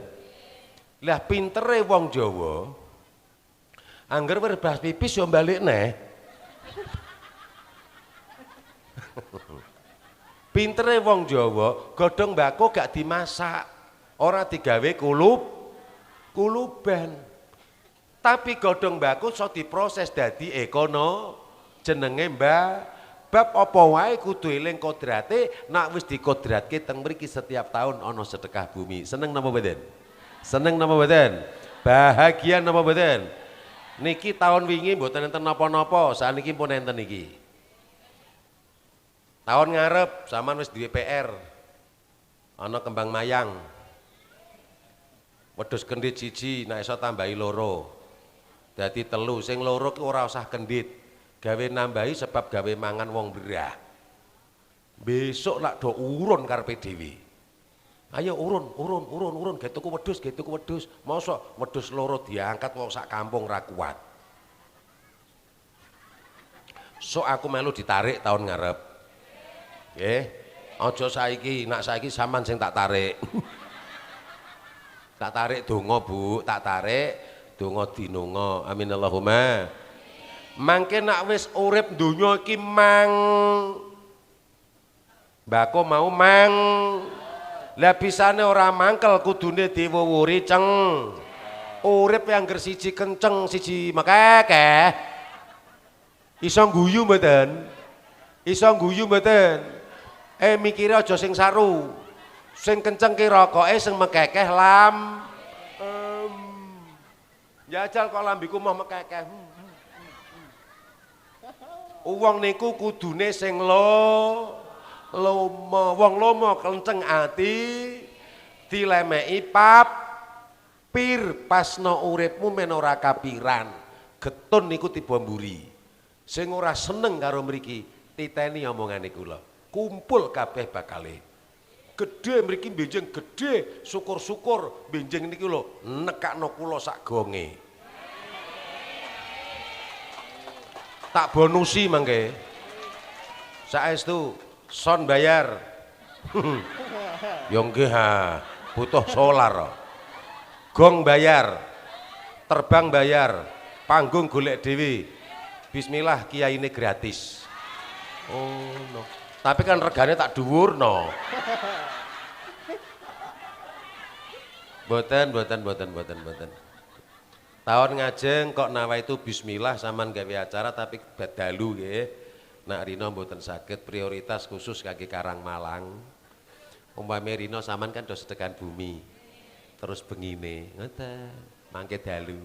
Lah pintere wong Jawa angger werbas pipis yo balik neh. Pintere wong Jawa godhong mbako gak dimasak, ora digawe kuluban. Tapi godhong mbahku iso diproses dadi jenenge bab apa wae kudu eling kodrate, nak wis dikodratke teng mriki setiap tahun ana sedekah bumi. Seneng napa mboten? Seneng napa mboten? Bahagia napa mboten? Niki tahun wingi mboten enten napa-napa, saniki pun enten iki. Tahun ngarep sampean wis duwe PR. Ana kembang mayang. Wedhus kendhit siji, nek iso tambahi loro. Dadi telu, sing loro ki ora usah kendhit. Gawe nambahi sebab gawe mangan wong berah. Besok nak do urun karepe dhewe. Ayo urun, ge tuku wedhus. Mosok wedhus loro diangkat wong sak kampung ra kuat. Sok aku melu ditarik tahun ngarep. Nggih. Aja saiki, nak saiki sampean sing tak tarik. Tak tarik donga, Bu, tak tarik donga dinunga. Amin Allahumma. Mangke nak wis urip donya iki mang mbako mau mang lah bisane ora mangkel kudune diwuwuri ceng urip yang ger siji kenceng siji mekekeh iso guyu mboten mikire aja sing saru sing kenceng ki rokoke sing mekekeh jajal kok lambiku mah mekekeh wong niku kudune sing lomo, wong lomo kenceng ati dilemeki pir pasno uripmu men ora kapiran. Getun niku tiba mburi. Sing ora seneng karo mriki titeni omongane kula. Kumpul kabeh bakale. Gedhe mriki benjing gedhe, syukur-syukur benjing niki lho nekakno kula sak gonge. Tak bonusi mangke. Saestu son bayar. Yo nggih ha, butuh solar. Gong bayar. Terbang bayar. Panggung golek dhewe. Bismillah kiyaine gratis. Oh no. Tapi kan regane tak dhuwurno. Boten. Tahun ngajeng kok nawa itu bismillah sampean gawe acara tapi dalu nggih. Nak Rino mboten saged prioritas khusus kaki Karang Malang. Umpame Rino sampean kan do sedekan bumi. Terus bengine, ngoten. Mangke dalu.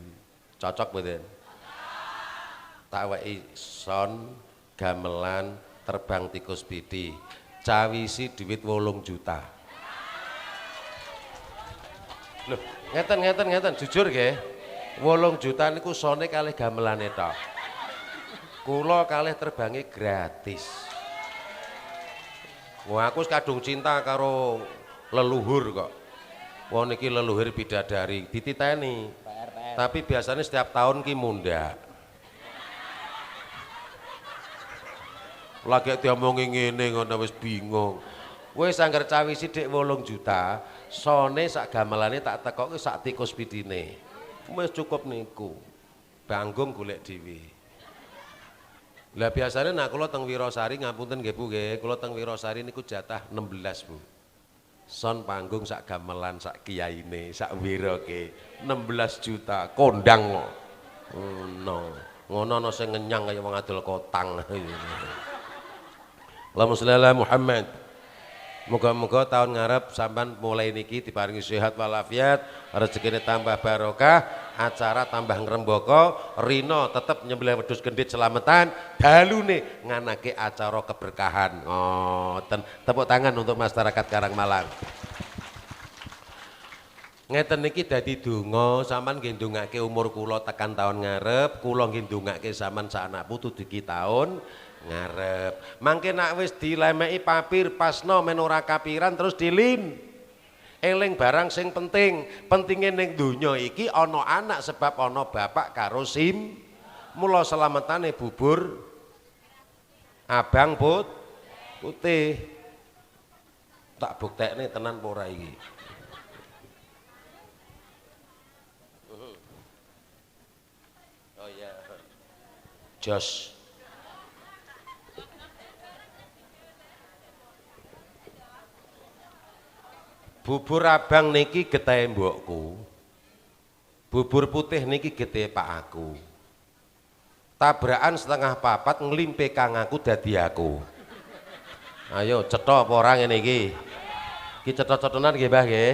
Cocok mboten? Tak weki son gamelan terbang tikus pidi. Cawisi duit 8 juta. Loh, ngeten jujur nggih. 8 juta niku sone kalih gamelane tok. Kula kalih terbangi gratis. Wah aku kadung cinta karo leluhur kok. Wong niki leluhur bidadari dititeni. Tapi biasanya setiap tahun ki mundak. Lagi diomongi ngene ngono wis bingung. Wis anggar cawi sithik 8 juta, sone sak gamelane tak tekoki sak tikus pidine. Wis cukup niku. Banggung golek dhewe. Lah biasane nek kula teng Wirasari ngapunten nggih Bu nggih, kula teng Wirasari niku jatah 16 Bu. Son panggung sak gamelan sak kiyaine, sak wirake 16 juta kondang kok. Ngono ana sing ngenyang kaya wong adol kotang. Allahumma sholli ala Muhammad. Moga-moga tahun ngarep sampean mulai niki diparingi sehat walafiat, rezekine tambah barokah, acara tambah ngrembaka, Rino tetep nyembelih wedhus gendhit selamatan, dalune nganake acara keberkahan. Ngoten. Tepuk tangan untuk masyarakat Karang Malang. Ngeten niki dadi donga, sampean nggih ndongake umur kula tekan tahun ngarep, kula nggih ndongake sampean sak anak putu dugi tahun ngarep. Mangke nak wis dilemeki papir pasno men ora kapiran terus dilin. Eling barang sing penting. Pentinge ning donya iki ana anak sebab ana bapak karo sim. Mula selamatane bubur abang putih. Tak buktekne tenan apa ora iki. Oh iya. Jos. Bubur abang niki getahe mbokku. Bubur putih niki gete Pak aku. Tabrakan setengah papat nglimpe kang aku dadi aku. Ayo cetha apa ora ngene iki? Iki cetha-cethanan nggih Mbah nggih.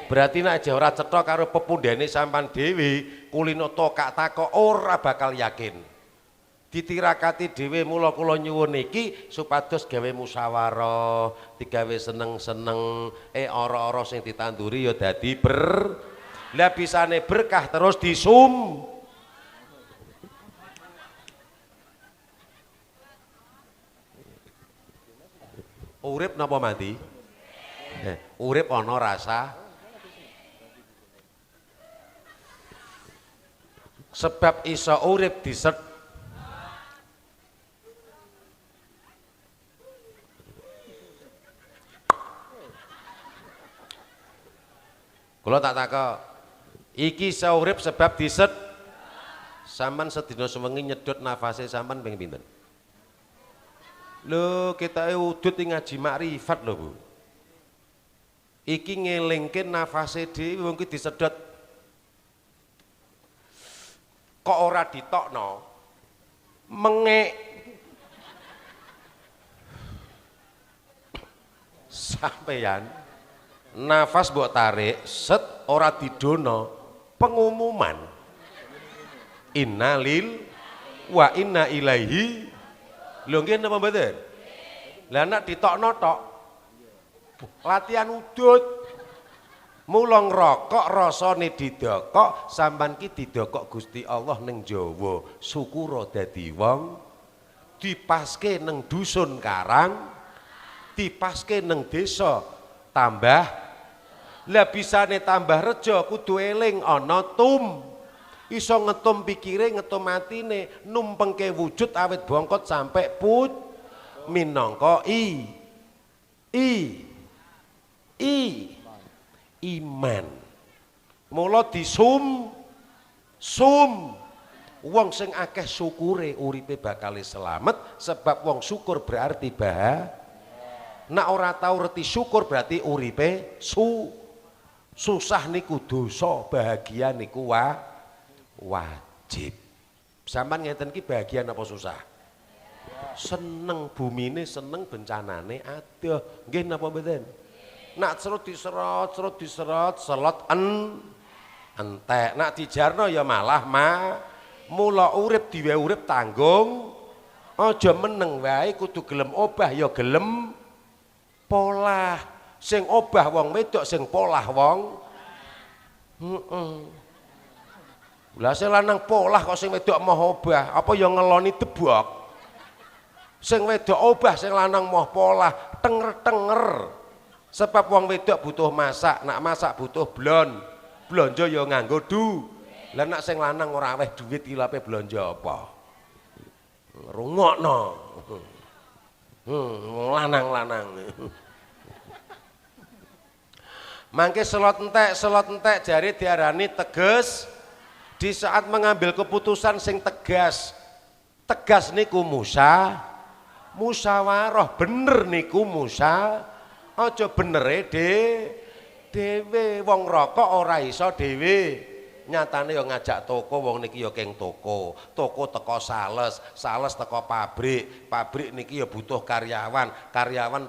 Berarti nek aja ora cetha karo pepundhene sampean dhewe, kulino tokak takok ora bakal yakin. Ditirakati dhewe mula kula nyuwun iki supados gawe musyawarah, digawe seneng-seneng, ora-ora sing ditanduri ya dadi lah bisane berkah terus disum. Urip napa mati? Urip ana rasa. Sebab iso urip diset. Kula tak takok, iki iso urip sebab diset. Sampeyan sedina sewengi nyedot nafase sampeyan ping pinten? Lho, kita udut ngaji makrifat lho, Bu. Iki ngelingke nafase dhewe wong ki disedot. Kok ora ditokno? Mengek. Sampeyan nafas mbok tarik, set ora didono, pengumuman. Innalil wa inna ilaihi. Lho nggih napa mboten? Lah nek ditokno tok latihan udut. Mula ngrokok rasane didokok, sampean ki didokok Gusti Allah ning Jawa, syukur dadi wong, dipaske ning dusun karang, dipaske ning desa tambah. Lah bisane tambah reja kudu eling ana tum. Iso ngetum pikire, ngetum atine, numpengke wujud awit bongkot sampai put minangka iman. Mula disum wong sing akeh syukure uripe bakal selamat, sebab wong syukur berarti nek ora tau reti syukur berarti uripe susah niku dosa, bahagia niku wajib. Sampeyan ngeten ki bahagia apa susah? Seneng bumine, seneng bencanane adoh. Nggih napa mboten? Nak serut diserot, selot entek. Nak dijarno ya malah mula urip diwe urip tanggung. Aja meneng wae kudu gelem obah ya gelem polah. Sing obah wong wedok, sing polah wong. Lah sing lanang polah kok sing wedok mau obah, apa ya ngeloni debok. Sing wedok obah, sing lanang mau polah, tenger-tenger. Sebab wong wedok butuh masak, nak masak butuh blonjo ya nganggo Lah nak sing lanang ora aweh duit ilape blonjo apa? Rungokno. Lanang-lanang. Mangke selot entek jari diarani teges. Di saat mengambil keputusan sing tegas niku musyawarah, bener niku aja benere dhewe wong rokok ora iso dhewe. Nyatane ya ngajak toko, wong niki ya keng toko teko sales teko pabrik niki ya butuh karyawan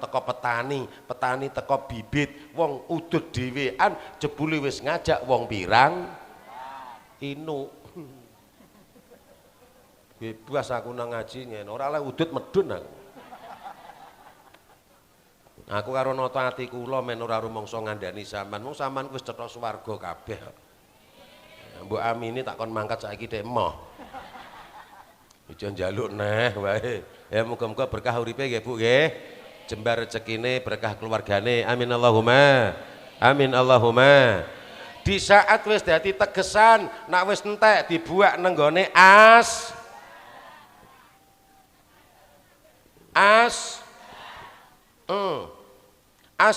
teko petani teko bibit. Wong udut dhewean jebule wis ngajak wong pirang inu. Bebas aku nang ngaji ngene, ora oleh udut medun aku. Aku karo nata ati kula men ora rumangsa ngandani sampean. Wong sampean wis cetha swarga kabeh. Mbok amini tak kon mangkat saiki dek emoh. Aja njaluk neh wae. Ya muga-muga berkah uripe nggih Bu nggih. Jembar rezekine, berkah keluargane. Amin Allahumma. Amin Allahumma. Di saat wis dadi tegesan, nak wis entek dibuak nenggone as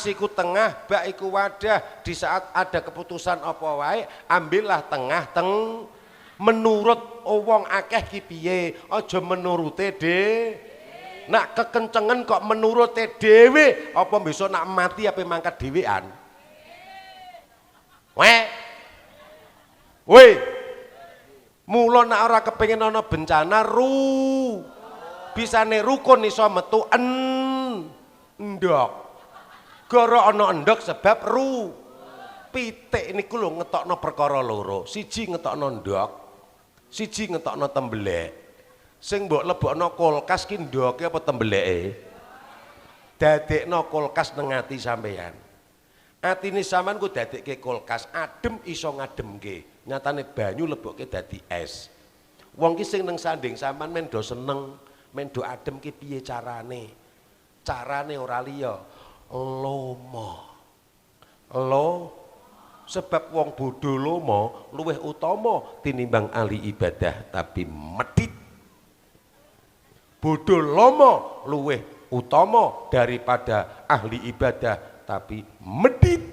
iku tengah, bak iku wadah. Di saat ada keputusan apa wae, ambillah tengah menurut wong akeh ki piye, aja menurute nak kekencengen kok menurute dhewe, apa besok nak mati apa mangkat dhewean. Woi, mula nek ora kepengin ana bencana bisane rukun iso metu endhog. Gara ana endhog sebab pitik niku lho ngetokno perkara loro. Siji ngetokno endhog, siji ngetokno tembelek. Sing mbok lebokno kulkas ki endhoge apa tembeleke? Dadekno kulkas nang ati sampeyan. Atine sampean ku dadekke kulkas, adem iso ngademke. Nyatane banyu lebokke dadi es. Wong ki sing nang sanding sampean men do seneng, men do adem ki piye carane? Carane ora liya lomo. Sebab wong bodho lomo luwih utama tinimbang ahli ibadah tapi medhit. Bodho lomo luwih utama daripada ahli ibadah tapi medhit.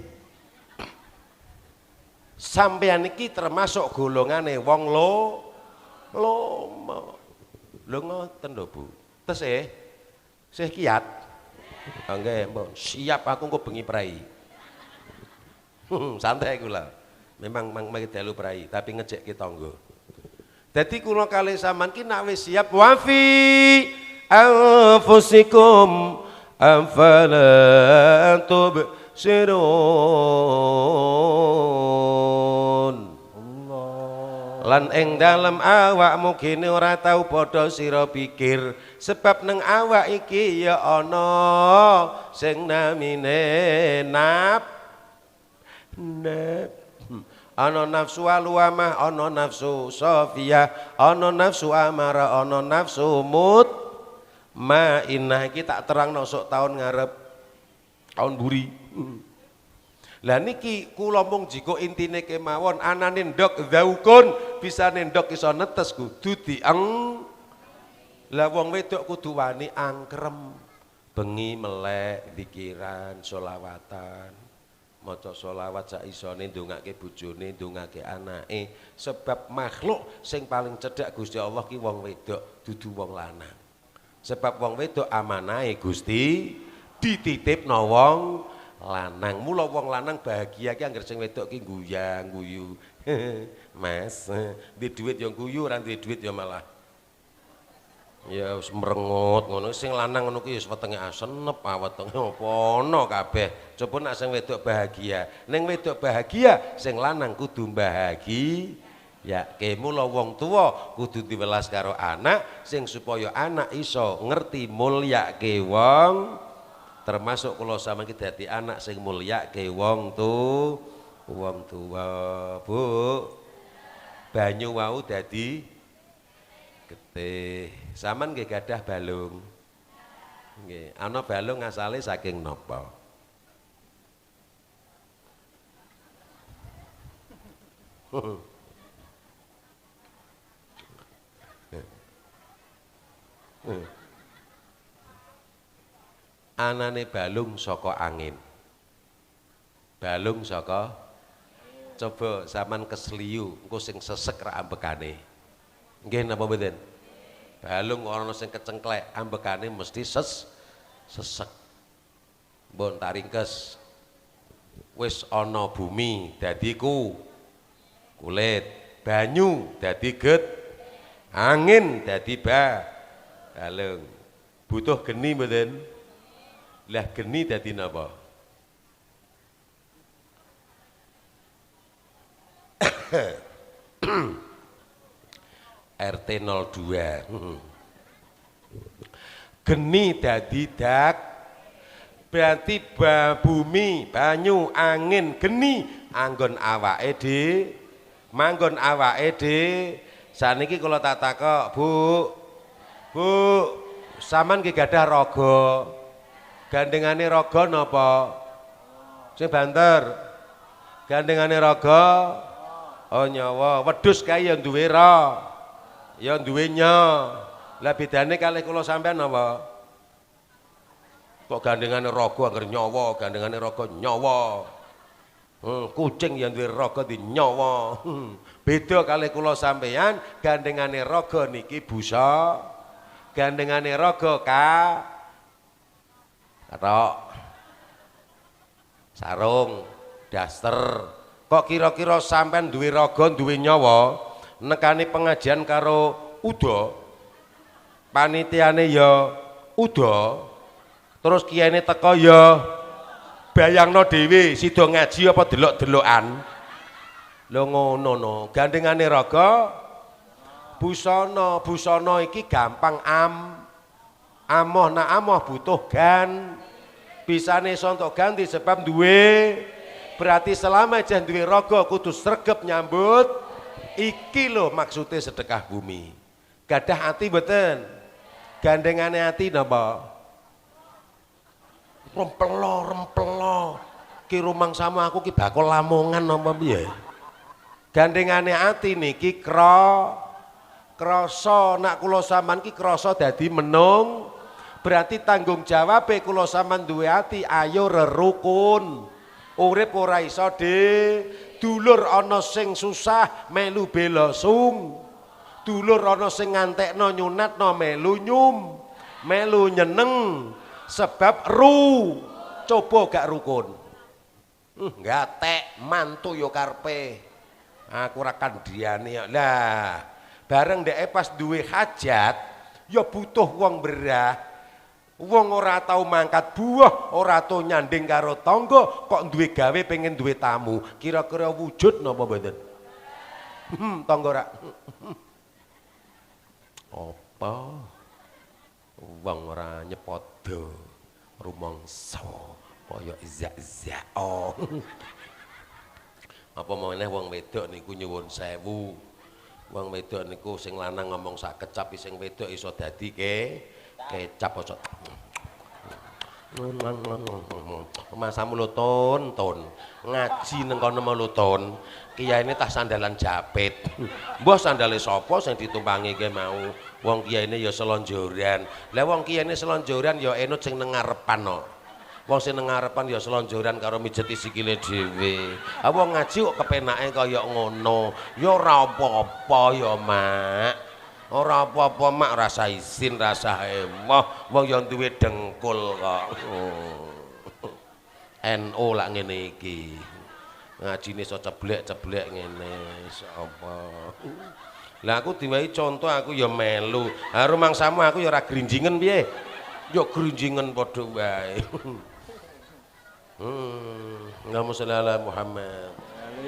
Sampeyan iki termasuk golongane wong lomo. Lho ngoten lho Bu. Tesih kiat. Nggih, mbok siap aku engko bengi prai. Santai kula. Memang mangke dalu prai, tapi ngejek tangga. Dadi kula kalih sampean ki nek wis siap wafi anfusikum afala tubsirun. Lan ing dalem awakmu kene ora tau padha sira pikir, sebab nang awak iki ya ana sing namine ana nafsu alwamah, ana nafsu safiyah, ana nafsu amara, ana nafsu mutmainnah. Iki tak terangno sok taun ngarep, taun buri. Lah niki kula mung jika intine kemawon anane ndok zaukun bisa ndok iso netes kudu dieng. Lah wong wedok kudu wani angkrem bengi melek pikiran selawatan maca selawat sak isone ndongake bojone ndongake anake sebab makhluk sing paling cedhak Gusti Allah ki wong wedok dudu wong lanang. Sebab wong wedok amanahe Gusti dititipno wong lanang. Mula wong lanang bahagia ki anggere sing wedok ki guyang guyu. Mas, duwe dhuwit ya guyu, ora duwe dhuwit ya malah ya wis mrengut ngono. Sing lanang ngono ki wis wetenge asenep, wetenge apa ana kabeh. Coba nek sing wedok bahagia. Ning wedok bahagia, sing lanang kudu bahagia. Ya, mula wong tuwa kudu diwelas karo anak sing supaya anak iso ngerti mulyake wong. Termasuk kula sampeyan iki dadi anak sing mulyake wong tuwa. Bu. Banyu wau dadi getih. Sampeyan nggih gadah balung. Nggih, ana balung asale saking napa? Anane balung saka angin. Balung saka coba sampean kesliyu engko sing sesek ra ambekane. Nggih napa mboten? Balung ana sing kecengklek ambekane mesti sesek. Mbon tak ringkes. Wis ana bumi dadi kulit, banyu dadi angin dadi balung. Butuh geni mboten? Lah geni dadi napa? RT 02. Geni dadi berarti bumi, banyu, angin, geni anggon awake manggon awake saniki kula tak takok, Bu, sampean ki gadah raga. Gandengane raga napa? Sing banter. Gandengane raga oh nyawa. Wedhus kae ya duwe ra. Ya duwe nya. Lah bedane kalih kula sampean napa? Kok gandengane raga angger nyawa, gandengane raga nyawa. Kucing yang duwe raga di nyawa. Beda kalih kula sampean gandengane raga niki busa. Gandengane raga kathok sarung, daster, Kok kira-kira sampean duwe raga, duwe nyawa, nekani pengajian karo uda, panitiane ya uda, terus kiyane teko ya bayangno dhewe sida ngaji apa delok-delokan. Lho ngono no, gandengane raga busana, busana iki gampang amoh nak amoh butuh bisane sontok ganti sebab duwe. Berarti selama jan duwe raga kudu sregep nyambut iki lho maksude sedekah bumi. Gadah ati mboten? Gandengane ati napa? Rempelo. Ki rumangsamu aku ki bakul lamongan napa piye? Gandengane ati niki krasa nak kula sampean ki krasa dadi menung. Berarti tanggung jawabe kula sampean duwe ati ayo rerukun. Urip ora iso dulur ana sing susah melu bela sung. Dulur ana sing ngantekno nyunatno melu melu nyeneng sebab coba gak rukun. Gatek mantu yo karepe. Aku ora kandhiyane. Lah, bareng dhek pas duwe hajat ya butuh wong berah. Wong ora tau mangkat buah, ora tau nyanding karo tangga, kok duwe gawe pengen duwe tamu. Kira-kira wujud napa mboten? Tangga ora. Apa? Wong ora nyepada rumangsa kaya izak-izak. Apa meneh wong wedok niku nyuwun sewu. Wong wedok niku sing lanang ngomong sak kecap, sing wedok iso dadi kecap ojo. Masamu lho ton ngaji neng kono lho ton. Kiyaine tah sandalan japit. Mbah sandale sapa sing ditumpangi ke mau? Wong kiyaine ya selonjoran. Lah wong kiyaine selonjoran ya enut sing nang ngarepan no. Wong sing nang ngarepan ya selonjoran karo mijeti sikile dhewe. Ah wong ngaji kok kepenake kaya ngono. Ya ora apa-apa ya, Mak. Ora apa-apa mak, rasa izin, rasa emoh, wong yang duwe dengkul kok. NU lak ngene iki. Ngajine iso ceblek-ceblek ngene sapa. Lah aku diwehi contoh aku ya melu. Ha rumangsamu aku ya ora grinjingen piye? Ya grinjingen padha wae. Allahumma sholli ala Muhammad.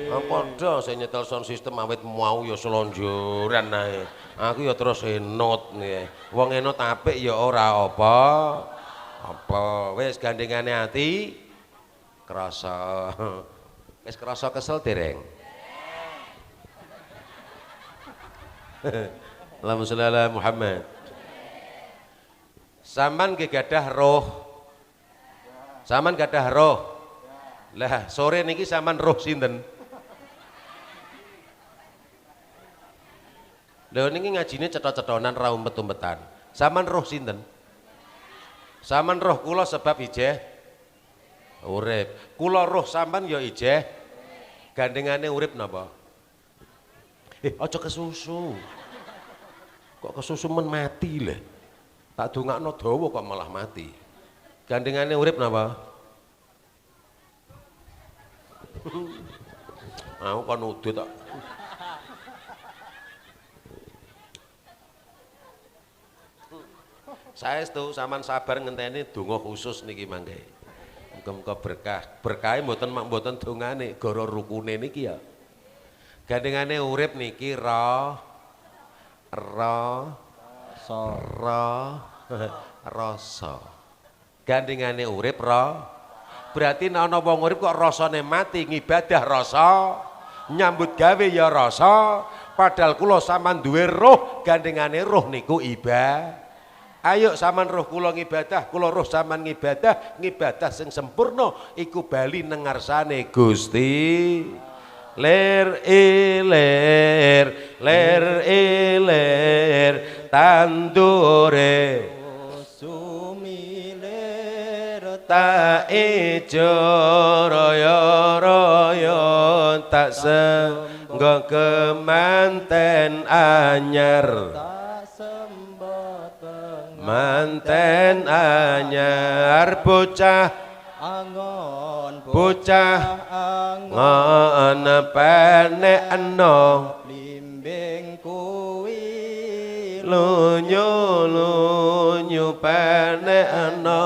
Padha sing nyetel sound system awit mau ya selonjoran ae. Aku ya terus enot nggih. Wong enot apik ya ora apa. Wis gandengane ati krasa. Wis krasa kesel dereng. Allahumma sholli ala Muhammad. Saman ge gadah roh. Saman gadah roh. Lah sore niki saman roh sinten? Lha niki ngajine cetha-cethonan ra umpet-umpetan. Saman roh sinten? Saman roh kula sebab ijeh urip. Kula roh sampean ya ijeh gandengane urip napa? Aja kesusu. Kok kesusu men mati lho. Tak dongakno dawa kok malah mati. Gandengane urip napa? Aku kan udut tak. Saestu sampean sabar ngenteni donga khusus niki mangke. Muga-muga berkah. Berkahe mboten dongane, gara rukune niki ya. Gandengane urip niki rasa. Gandengane urip berarti nek ana wong urip kok rasane mati, ngibadah rasa, nyambut gawe ya rasa. Padahal kula sampean duwe roh, gandengane roh niku ibadah. Ayo sampean roh kula ngibadah, kula roh sampean ngibadah sing sempurna iku bali nang ngarsane Gusti. Ler tandure sumiler tak ijo royo tak senggo kemanten anyar. Manten anyar bocah
angon
bocah ngon penek eno
blimbing kuwi
lunyu penek eno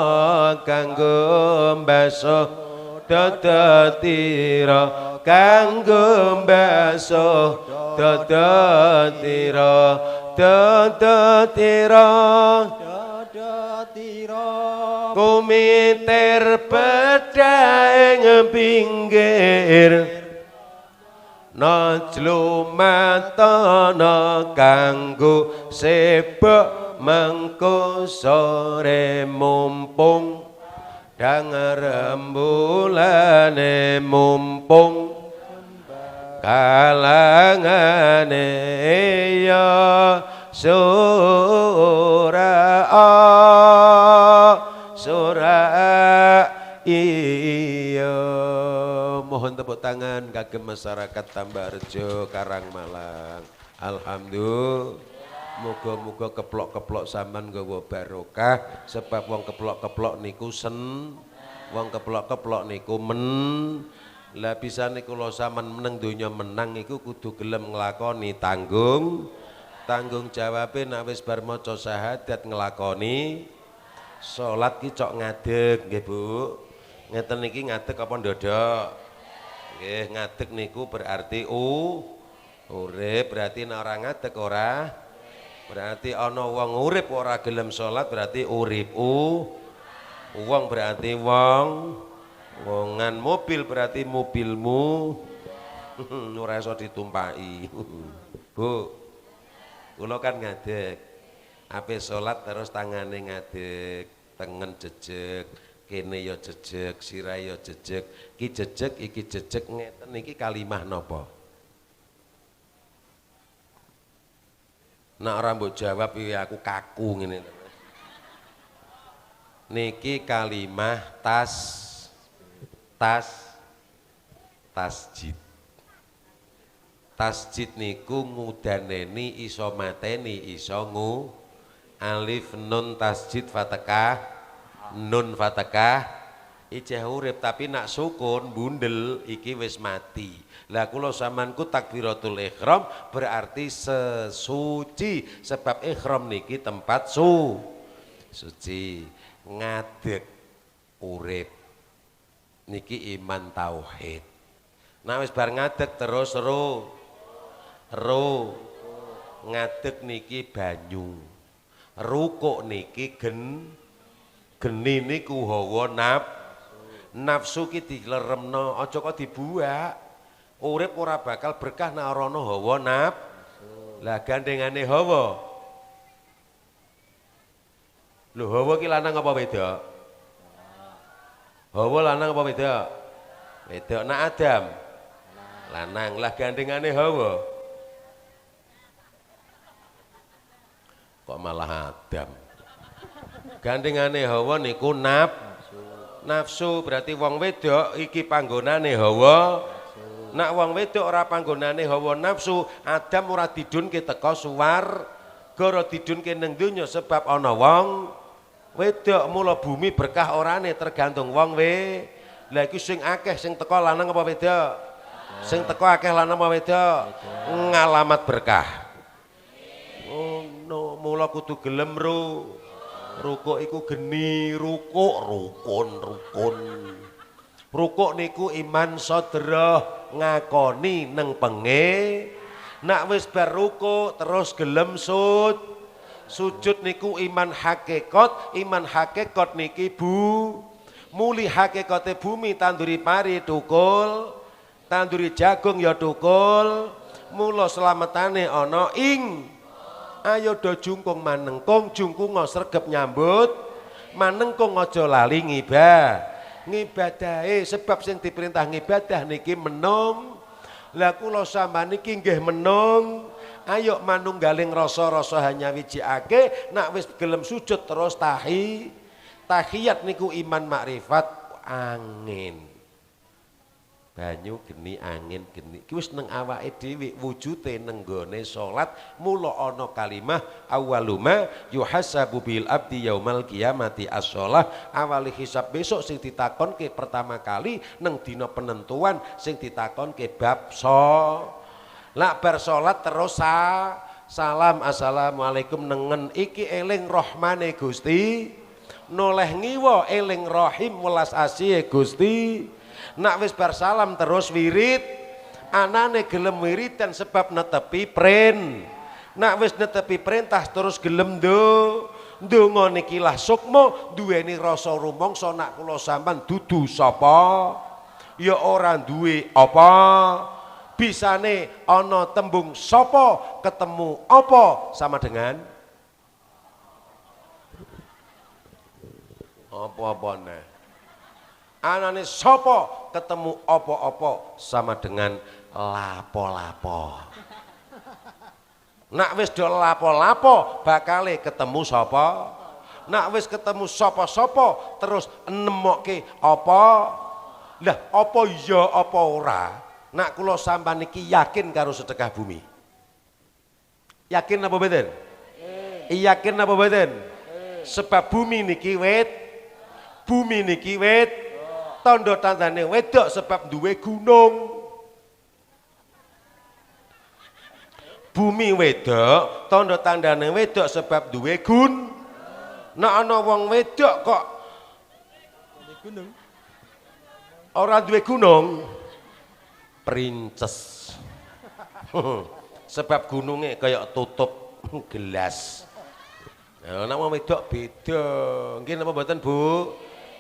kanggo mbaso dada tira kanggo mbaso dada tira dada tira kumitir pedhaing pinggir najlumatana kanggo sebak mengko sore mumpung dang rembulane mumpung kalangane ya surah iya. Mohon tepuk tangan kagem masyarakat Tambarejo Karangmalang. Alhamdulillah. Muga-muga keplok-keplok sampean nggawa barokah sebab wong keplok-keplok niku wong keplok-keplok niku lah bisa niku lho sampean meneng donya menang iku kudu gelem nglakoni tanggung jawabe nek wis bar maca syahadat nglakoni salat ki cok ngadeg nggih Bu. Ngeten niki ngadeg apa ndodok? Nggih, ngadeg niku berarti urip, berarti nek ora ngadeg ora berarti ana wong urip ora gelem salat berarti urip wong berarti wongan mobil berarti mobilmu ora iso ditumpaki. Bu, kula kan ngadeg. Ape salat terus tangane ngadeg, tengen jejeg, kene ya jejeg, sirah ya jejeg, iki jejeg, iki jejeg ngeten iki kalimah napa? Nek ora mbok jawab ya aku kaku ngene. Niki kalimah tasjid. Tasjid niku ngudaneni iso mateni iso alif nun tasjid fathah nun fathah ijeh urip tapi nak sukun bundel iki wis mati. Lah kula samanku takbiratul ihram berarti sesuci sebab ihram niki tempat suci. Ngadeg urip niki iman tauhid. Nah wis bar ngadeg terus ro ngadeg niki banyu. Rukuk niki geni niku hawa nafsu ki dileremno aja kok dibuak. Urip ora bakal berkah nek ora ana hawa lah gandengane hawa. Lho hawa ki lanang apa wedok? Hawa lanang apa wedok? Wedok. Nek Adam lanang lah gandengane hawa. Kok malah Adam? Gandengane hawa niku nafsu berarti wong wedok iki panggonane hawa. Nak wong wedok ora panggonane hawa nafsu, Adam ora didunke teko swarga, ora didunke ning donya sebab ana wong wedok. Mula bumi berkah orane tergantung wong Lah iki sing akeh sing teko lanang apa wedok? Sing teko akeh lanang apa wedok? Ngalamat berkah. Oh no, mula kudu gelem rukuk iku geni, rukun. Rukuk niku iman sadra ngakoni neng nak wis bar rukuk terus gelem sujud niku iman hakikat niki muli hakikate bumi tanduri pari tukul tanduri jagung ya tukul mula selamatane ana ing ayo do jungkung manengkung jungkung sregep nyambut manengkung aja lali ngibadahe sebab sing diperintah ngibadah niki menung. Lah kula sampeyan niki nggih menung. Ayo manunggaling rasa-rasa hanya wijikake nak wis gelem sujud terus tahiyat niku iman makrifat angin. banyu geni angin geni iki wis neng awake dhewe wujude neng gone salat mula ana kalimah awwaluma yuhasabu bil abdi yaumal qiyamati as-shalah awali hisab besok sing ditakonke pertama kali neng dina penentuan sing ditakonke bab lak bar salat terus salam assalamualaikum nengen iki eling rahmane Gusti noleh ngiwa eling rahim welas asih Gusti. Nak wis bar salam terus wirid anane gelem wiridan sebab netepi nak wis netepi perintah terus gelem ndonga niki lah sukma duweni rasa rumangsa nak kula sampean dudu sapa ya ora duwe apa bisane ana tembung sapa ketemu apa sama dengan apa-apa anane sopo ketemu opo-opo sama dengan lapo-lapo. Nak wis do lapo-lapo bakale ketemu sopo. Nak wis ketemu sopo-sopo terus nemokke apa. Lah apa iya apa ora? Nak kula sampean niki yakin karo sedekah bumi. Yakin apa mboten? Yakin apa mboten? Sebab bumi niki wit tanda tandane wedok sebab duwe gunung. Bumi wedok tanda tandane wedok sebab duwe nek ana wong wedok kok gunung ora duwe gunung princes sebab gunungnya kayak tutup gelas. Nah, nek wong wedok beda nggih napa mboten Bu?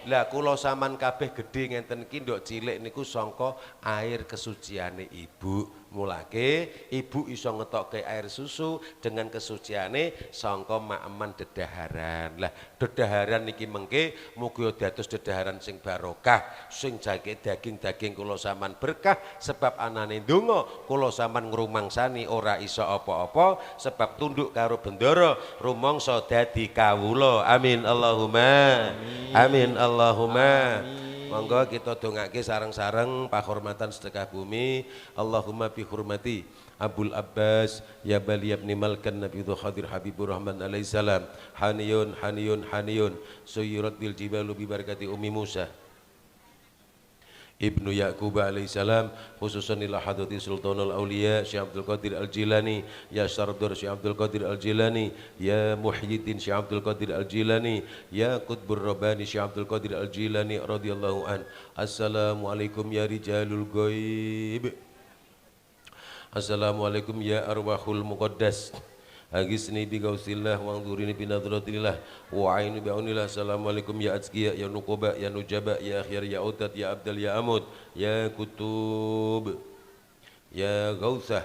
Lah kula sampean kabeh gedhe ngenten iki nduk cilik niku sangka air kesuciane ibu. Mulake ibu iso ngetokke air susu dengan kesuciane sangka makman dedaharan. Lah dedaharan niki mengke mugi dados dedaharan sing barokah, sing jake daging-daging kula sampean berkah sebab anane ndonga kula sampean ngrumangsani ora iso apa-apa sebab tunduk karo bendara rumangsa dadi kawula. Amin Allahumma. Amin Allahumma. Monggo kita dongake sareng-sareng pakhormatan sedekah bumi. Allahumma bi hurmati Abul Abbas ya bali ibn Malkan Nabi Khadir Habibur Rahman alaihi salam haniyun haniyun haniyun suyirat bil jibalu bi barakati Ummi Musa Ibnu Yaqub alaihi salam khususan ila hadrati Sultanul Auliya Syekh Abdul Qadir Al-Jilani ya Syardur Syekh Abdul Qadir Al-Jilani ya Muhyiddin Syekh Abdul Qadir Al-Jilani ya Qutbur Rabbani Syekh Abdul Qadir Al-Jilani radhiyallahu an. Assalamualaikum ya rijalul ghaib. Assalamualaikum ya arwahul muqaddas. Agisni bi gausillah wa anzurini bi nadratillah wa aini bi aunillah. Assalamualaikum ya azkiya ya nuqaba ya nujaba ya akhir ya utat ya abdal ya amud ya kutub ya gausah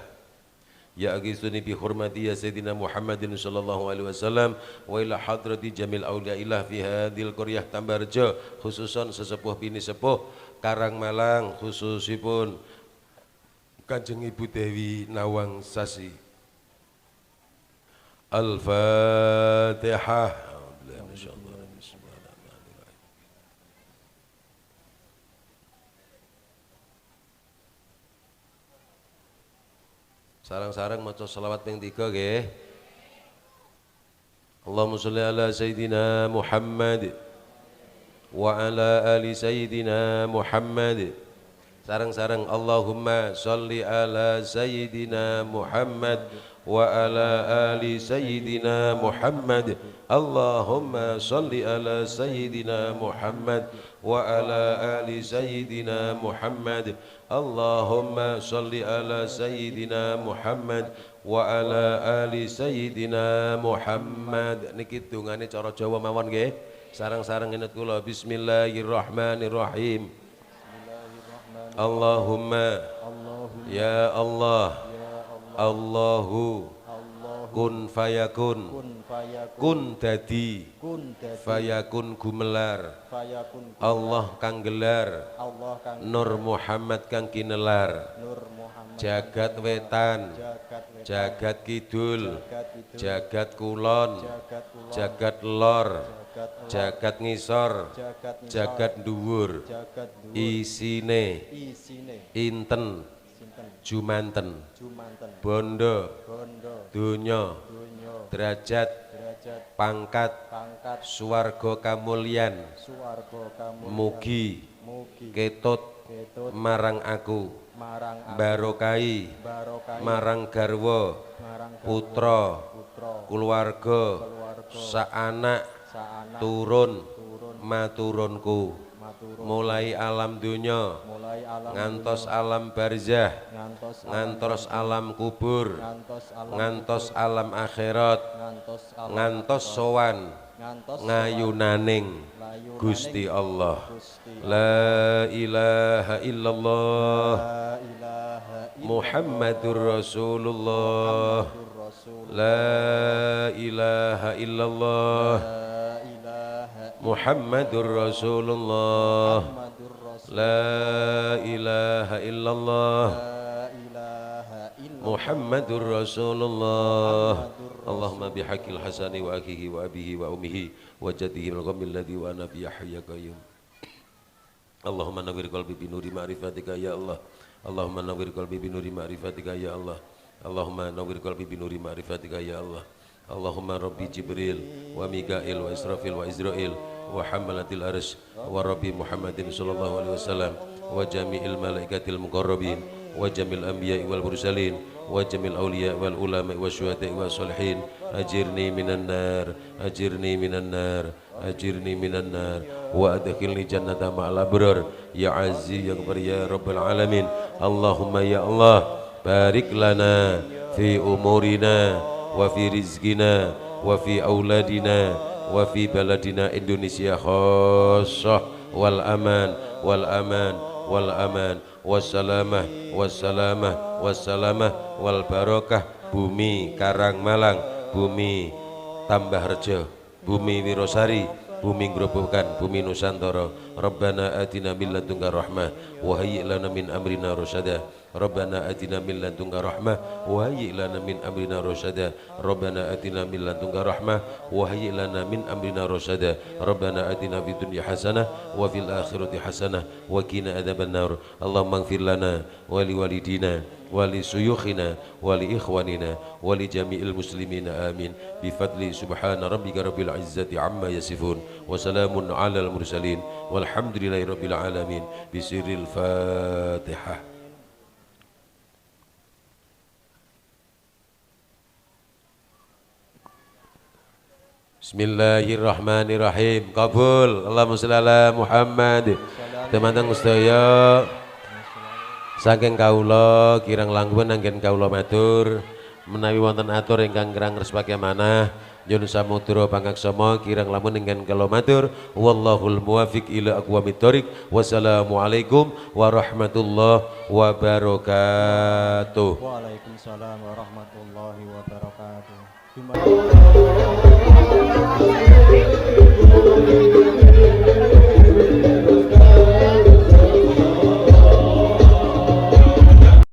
ya agisni bi hurmati ya sayyidina Muhammadin sallallahu alaihi wasallam wa ila hadrati jamil auliyaillah fi hadhil qaryah Tambarjo khususan sesepuh bini sepuh Karangmalang khususipun Kanjeng Ibu Dewi Nawang Sasi. Al-Fatihah. Sarang-sarang maca selawat ping 3 nggih. Allahumma sholli ala sayidina Muhammad wa ala ali sayidina Muhammad. Sarang-sarang Allahumma sholli ala sayidina Muhammad wa ala ali sayyidina Muhammad. Allahumma salli ala sayyidina Muhammad wa ala ali sayyidina Muhammad. Allahumma salli ala sayyidina Muhammad wa ala ali sayyidina Muhammad. Niki dungane cara Jawa mawon nggih. Sarang-sarang inget kula bismillahirrahmanirrahim. Allahumma ya Allah Allahu kun fayakun kun dadi fayakun gumelar Allah kang gelar Nur Muhammad kang kinelar jagat wetan jagat kidul jagat kulon jagat lor jagat ngisor, jagat dhuwur, isine inten jumanten bondo donya derajat pangkat swarga kamulyan mugi ketut marang aku barokai marang garwa putra keluarga saanak turun maturunku mulai alam dunya ngantos alam barzah ngantos alam kubur ngantos alam akhirat ngantos sowan ngayunaning Gusti Allah. La ilaha illallah Muhammadur Rasulullah. La ilaha illallah Muhammadur Rasulullah. La ilaha illallah Muhammadur Rasulullah. Allahumma bihaqil hasani wa akhihi wa abihi wa ummihi wa jaddihi wal ghamil ladhi wa ana bi hayya qayyum. Allahumma nawwir qalbi bi nuri ma'rifatika ya Allah. Allahumma nawwir qalbi bi nuri ma'rifatika ya Allah. Allahumma nawwir qalbi bi nuri ma'rifatika ya Allah. Allahumma rabbi Jibril wa Mikail wa Israfil wa Izrail wa hamalatil arsy wa rabbi Muhammadin sallallahu alaihi wasallam wa jami'il malaikatil muqarrabin wa jamil anbiya'i wal mursalin wa jamil awliya wal ulama wa syuhada'i wa salihin. Ajirni minan nar, ajirni minan nar, ajirni minan nar wa adkhilni jannata ma'al abrar ya aziz ya ghaffar ya rabbal alamin. Allahumma ya Allah barik lana fi umurina wa fi rizqina wa fi auladina wa fi baladina Indonesia khassah wal aman wal aman wal aman wassalamah wassalamah wassalamah wal barakah. Bumi Karangmalang, bumi Tambahrejo, bumi Wirosari, bumi Grobogan, bumi Nusantara. Rabbana atina min ladunka rahmah wa hayyi' lana min amrina rasyada. Rabbana atina min ladunka rahmah wa hayyi' lana min amrina rasyada. Rabbana atina min ladunka rahmah wa hayyi' lana min amrina rasyada. Rabbana atina fid dunya hasanah wa fil akhirati hasanah wa qina adzabannar. Allahumma ighfir lana wa li walidina wa li suyukhina wa li ikhwanina wa li jami'il muslimina amin. Bi fadli subhana rabbika rabbil izzati amma yasifun wa salamun alal mursalin walhamdulillahi rabbil alamin. Bisiril Fatihah. Bismillahirrahmanirrahim. Kabul. Allahumma sholli ala Muhammad. Teman-teman sedaya saking kawula kirang langkung anggen kawula matur menawi wonten atur ingkang kirang ngrespake manah nyuwun samudra pangaksama kirang lamun ingkang kula matur wallahul muwaffiq ila aqwamit thoriq. Wassalamualaikum warahmatullahi wabarakatuh.
Waalaikumsalam warahmatullahi wabarakatuh.